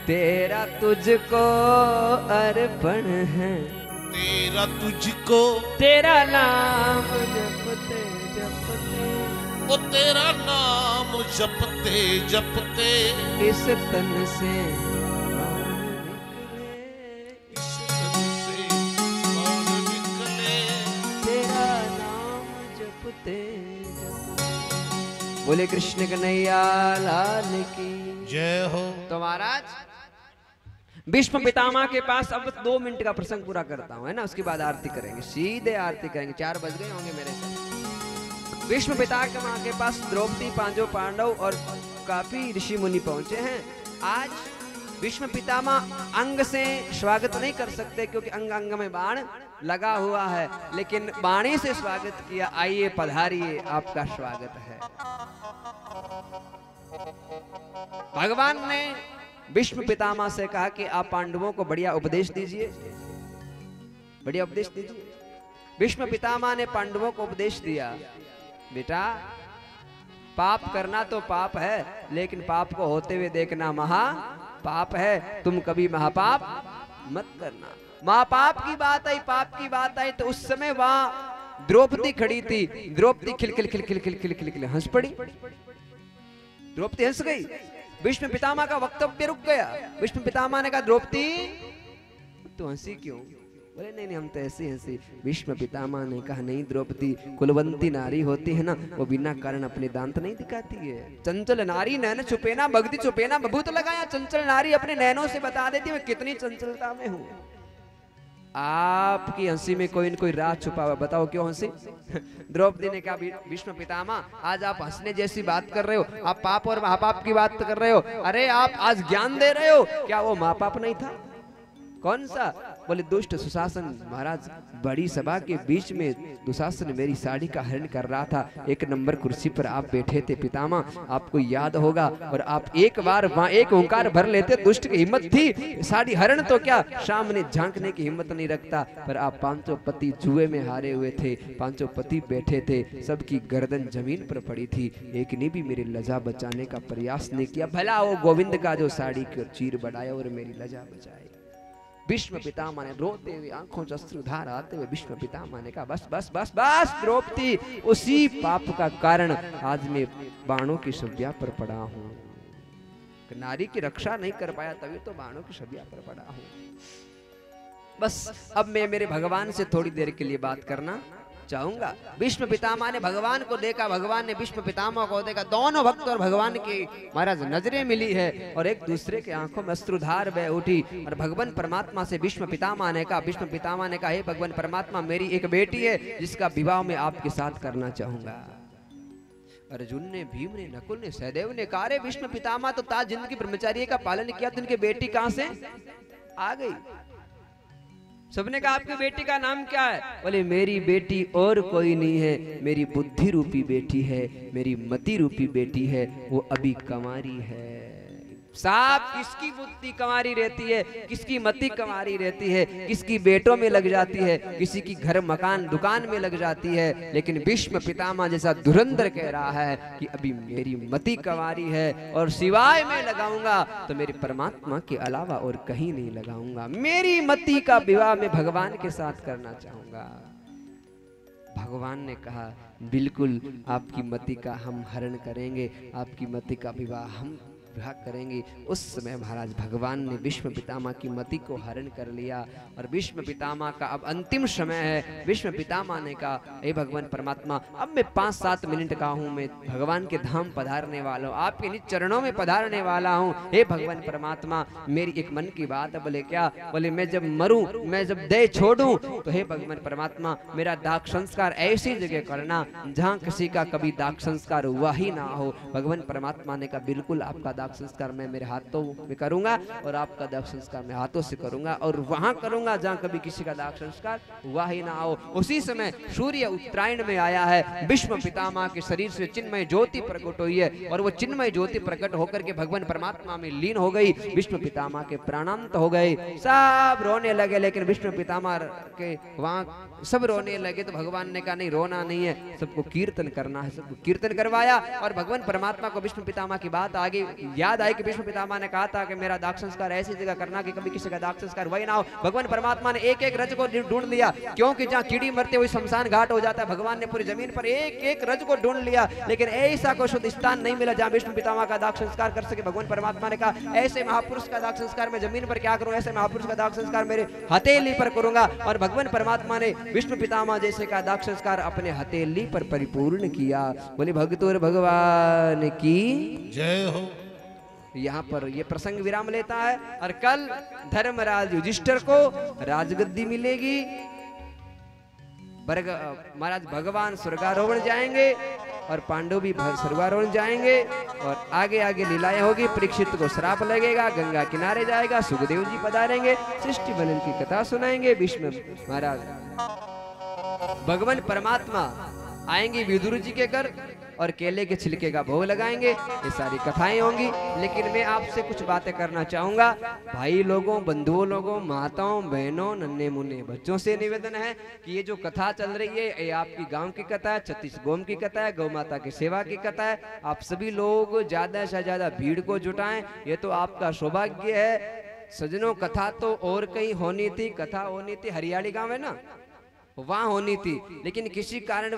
तेरा तुझको, अर्पण है तेरा तुझको, तेरा नाम जपते जपते, ओ तेरा नाम जपते जपते इस तन से इस तन से प्राण निकले। तेरा नाम जपते जपते। बोले कृष्ण कन्हैया लाल की जय हो। तो महाराज भीष्म पितामह के पास अब 2 मिनट का प्रसंग पूरा करता हूं, है ना, उसके बाद आरती करेंगे, सीधे आरती करेंगे। 4 बज गए होंगे मेरे साथ। भीष्म पितामह के पास द्रौपदी, 5 पांडव और काफी ऋषि मुनि पहुंचे हैं। आज भीष्म पितामह अंग से स्वागत नहीं कर सकते क्योंकि अंग अंग में बाण लगा हुआ है, लेकिन वाणी से स्वागत किया, आइए पधारिए, आपका स्वागत है। भगवान ने भीष्म पितामह से कहा कि आप पांडवों को बढ़िया उपदेश दीजिए, बढ़िया उपदेश दीजिए। भीष्म पितामह ने पांडवों को उपदेश दिया, बेटा पाप करना तो पाप है, लेकिन पाप को होते हुए देखना महा पाप है। तुम कभी महापाप मत करना। महापाप की बात आई, पाप की बात आई तो उस समय वहां द्रौपदी खड़ी थी। द्रौपदी खिलखिल खिलखिल खिलखिल खिलखिल हंस पड़ी। द्रौपदी हंस गई। भीष्म पितामह का वक्तव्य रुक गया। भीष्म पितामह ने कहा, द्रौपदी तू हंसी क्यों? बोले नहीं नहीं हम तो ऐसे हंसी। भीष्म पितामह ने कहा, नहीं द्रौपदी, कुलवंती नारी होती है ना, वो बिना कारण अपने दांत नहीं दिखाती है। चंचल नारी नैन छुपे ना, भक्ति छुपे ना, बबूत लगाया। चंचल नारी अपने नैनों से बता देती है मैं कितनी चंचलता में हूँ। आपकी हंसी में कोई न कोई राज छुपा हुआ, बताओ क्यों हंसी? द्रौपदी ने कहा, भीष्म पितामह आज आप हंसने जैसी बात कर रहे हो, आप पाप और महापाप की बात कर रहे हो। अरे आप आज ज्ञान दे रहे हो, क्या वो महापाप नहीं था? कौन सा? बोले दुष्ट सुशासन। महाराज बड़ी सभा के बीच में दुशासन मेरी साड़ी का हरण कर रहा था। एक नंबर कुर्सी पर आप बैठे थे पितामह, आपको याद होगा, और आप एक बार वहां एक ओंकार भर लेते। दुष्ट की हिम्मत थी, साड़ी हरण तो क्या सामने झांकने की हिम्मत नहीं रखता। पर आप पांचों पति जुए में हारे हुए थे, पांचों पति बैठे थे, सबकी गर्दन जमीन पर पड़ी थी, एक ने भी मेरी लजा बचाने का प्रयास नहीं किया। भला वो गोविंद का जो साड़ी का चीर बढ़ाया और मेरी लजा बचाई। भीष्म पितामह ने रोते हुए आंखों से अश्रुधार आते हुए भीष्म पितामह ने कहा, बस बस बस बस द्रौपदी, उसी पाप का कारण आज मैं बाणों की शव्या पर पड़ा हूँ। नारी की रक्षा नहीं कर पाया तभी तो बाणों की शव्या पर पड़ा हूँ। बस अब मैं मेरे भगवान से थोड़ी देर के लिए बात करना चाहूंगा। भीष्म पितामह ने भगवान को देखा, भगवान ने भीष्म पितामह को देखा। दोनों भक्त और भगवान की महाराज नजरें मिली है और एक दूसरे के आंखों में अश्रुधार बह उठी। और भगवान परमात्मा से भीष्म पितामह ने कहा, भीष्म पितामह ने कहा, हे भगवान परमात्मा, मेरी एक बेटी है जिसका विवाह मैं आपके साथ करना चाहूंगा। अर्जुन ने, भीम ने, नकुल ने, सहदेव ने कहा, रे भीष्म पितामह तो ताज जिंदगी ब्रह्मचार्य का पालन किया, तो उनकी बेटी कहां से आ गई? सबने कहा, आपकी बेटी का नाम क्या है? बोले मेरी बेटी और कोई नहीं है, मेरी बुद्धि रूपी बेटी है, मेरी मति रूपी बेटी है, वो अभी कंवारी है। साहब किसकी बुद्धि कंवारी रहती है, किसकी मति कंवारी रहती है, किसकी बेटों में लग जाती है, किसी की घर मकान दुकान में लग जाती है, लेकिन भीष्म पितामह जैसा धुरंधर कह रहा है कि अभी मेरी मति कंवारी है और सिवाय मैं लगाऊंगा तो मेरे परमात्मा के अलावा और कहीं नहीं लगाऊंगा। मेरी मति का विवाह मैं भगवान के साथ करना चाहूंगा। भगवान ने कहा, बिल्कुल आपकी मति का हम हरण करेंगे, आपकी मति का विवाह हम करेंगे। उस समय महाराज भगवान ने भीष्म पितामह की मति को हरण कर लिया और भीष्म पितामह का अब अंतिम समय है। भीष्म पितामह ने कहा, हे भगवान परमात्मा, अब मैं 5-7 मिनट का हूँ, मैं भगवान के धाम पधारने वाला हूँ, आपके निज चरणों में पधारने वाला हूँ। हे भगवान परमात्मा, मेरी एक मन की बात है। बोले क्या? बोले मैं जब मरूं, मैं जब देह छोड़ूं, तो हे भगवान परमात्मा, मेरा दाह संस्कार ऐसी जगह करना जहाँ किसी का कभी दाह संस्कार हुआ ही ना हो। भगवान परमात्मा ने कहा, बिल्कुल आपका दाह संस्कार मैं मेरे हाथों में करूंगा और आपका दाह संस्कार मैं हाथों से करूंगा और वहां करूंगा जहां कभी किसी का दाह संस्कार हुआ ही ना हो। उसी समय सूर्य उत्तरायण में आया है। भीष्म पितामह के शरीर से चिन्मय ज्योति प्रकट हुई है और वो चिन्मय ज्योति प्रकट होकर के भगवान परमात्मा में लीन हो गई। भीष्म पितामह के प्राणांत हो गए, सब रोने लगे, लेकिन भीष्म पितामह के वहां सब रोने लगे तो भगवान ने कहा, नहीं रोना नहीं है, सबको कीर्तन करना है। सबको कीर्तन करवाया और भगवान परमात्मा को भीष्म पितामह की बात आगे याद आई कि भीष्म पितामह ने कहा था कि मेरा दाह संस्कार ऐसी जगह करना कि कभी किसी का दाह संस्कार वही ना हो। भगवान परमात्मा ने एक एक रज को ढूंढ लिया, क्योंकि जहाँ कीड़ी मरते हुए शमशान घाट हो जाता है। भगवान ने पूरी जमीन पर एक एक रज को ढूंढ लिया, लेकिन ऐसा कोई शुद्ध स्थान नहीं मिला जहाँ भीष्म पितामह का दाह संस्कार कर सके। भगवान परमात्मा ने कहा, ऐसे महापुरुष का दाह संस्कार मैं जमीन पर क्या करूं, ऐसे महापुरुष का दाह संस्कार मेरे हथेली पर करूंगा। और भगवान परमात्मा ने भीष्म पितामह जैसे का दाह संस्कार अपने हथेली पर परिपूर्ण किया। बोले भगतोर भगवान की जय हो। यहाँ पर ये प्रसंग विराम लेता है और कल धर्मराज युधिष्ठिर को राजगद्दी मिलेगी। महाराज भगवान स्वर्गारोहण जाएंगे और पांडव भी सर्वारोहण जाएंगे और आगे आगे लीलाएं होगी। परीक्षित को श्राप लगेगा, गंगा किनारे जाएगा, सुखदेव जी पधारेंगे, सृष्टि बनन की कथा सुनाएंगे। भीष्म महाराज, भगवान परमात्मा आएंगे विदुर जी के घर और केले के छिलके का भोग लगाएंगे। ये सारी कथाएं होंगी। लेकिन मैं आपसे कुछ बातें करना चाहूंगा। भाई लोगों, बंधुओं लोगों, माताओं, बहनों, नन्हे मुन्ने बच्चों से निवेदन है कि ये जो कथा चल रही है ये आपकी गांव की कथा है, 36 गोम की कथा है, गौ माता की सेवा की कथा है। आप सभी लोग ज्यादा से ज्यादा भीड़ को जुटाएं, ये तो आपका सौभाग्य है। सजनों, कथा तो और कहीं होनी थी, कथा होनी थी हरियाली गांव है ना, वहां होनी थी, लेकिन किसी कारण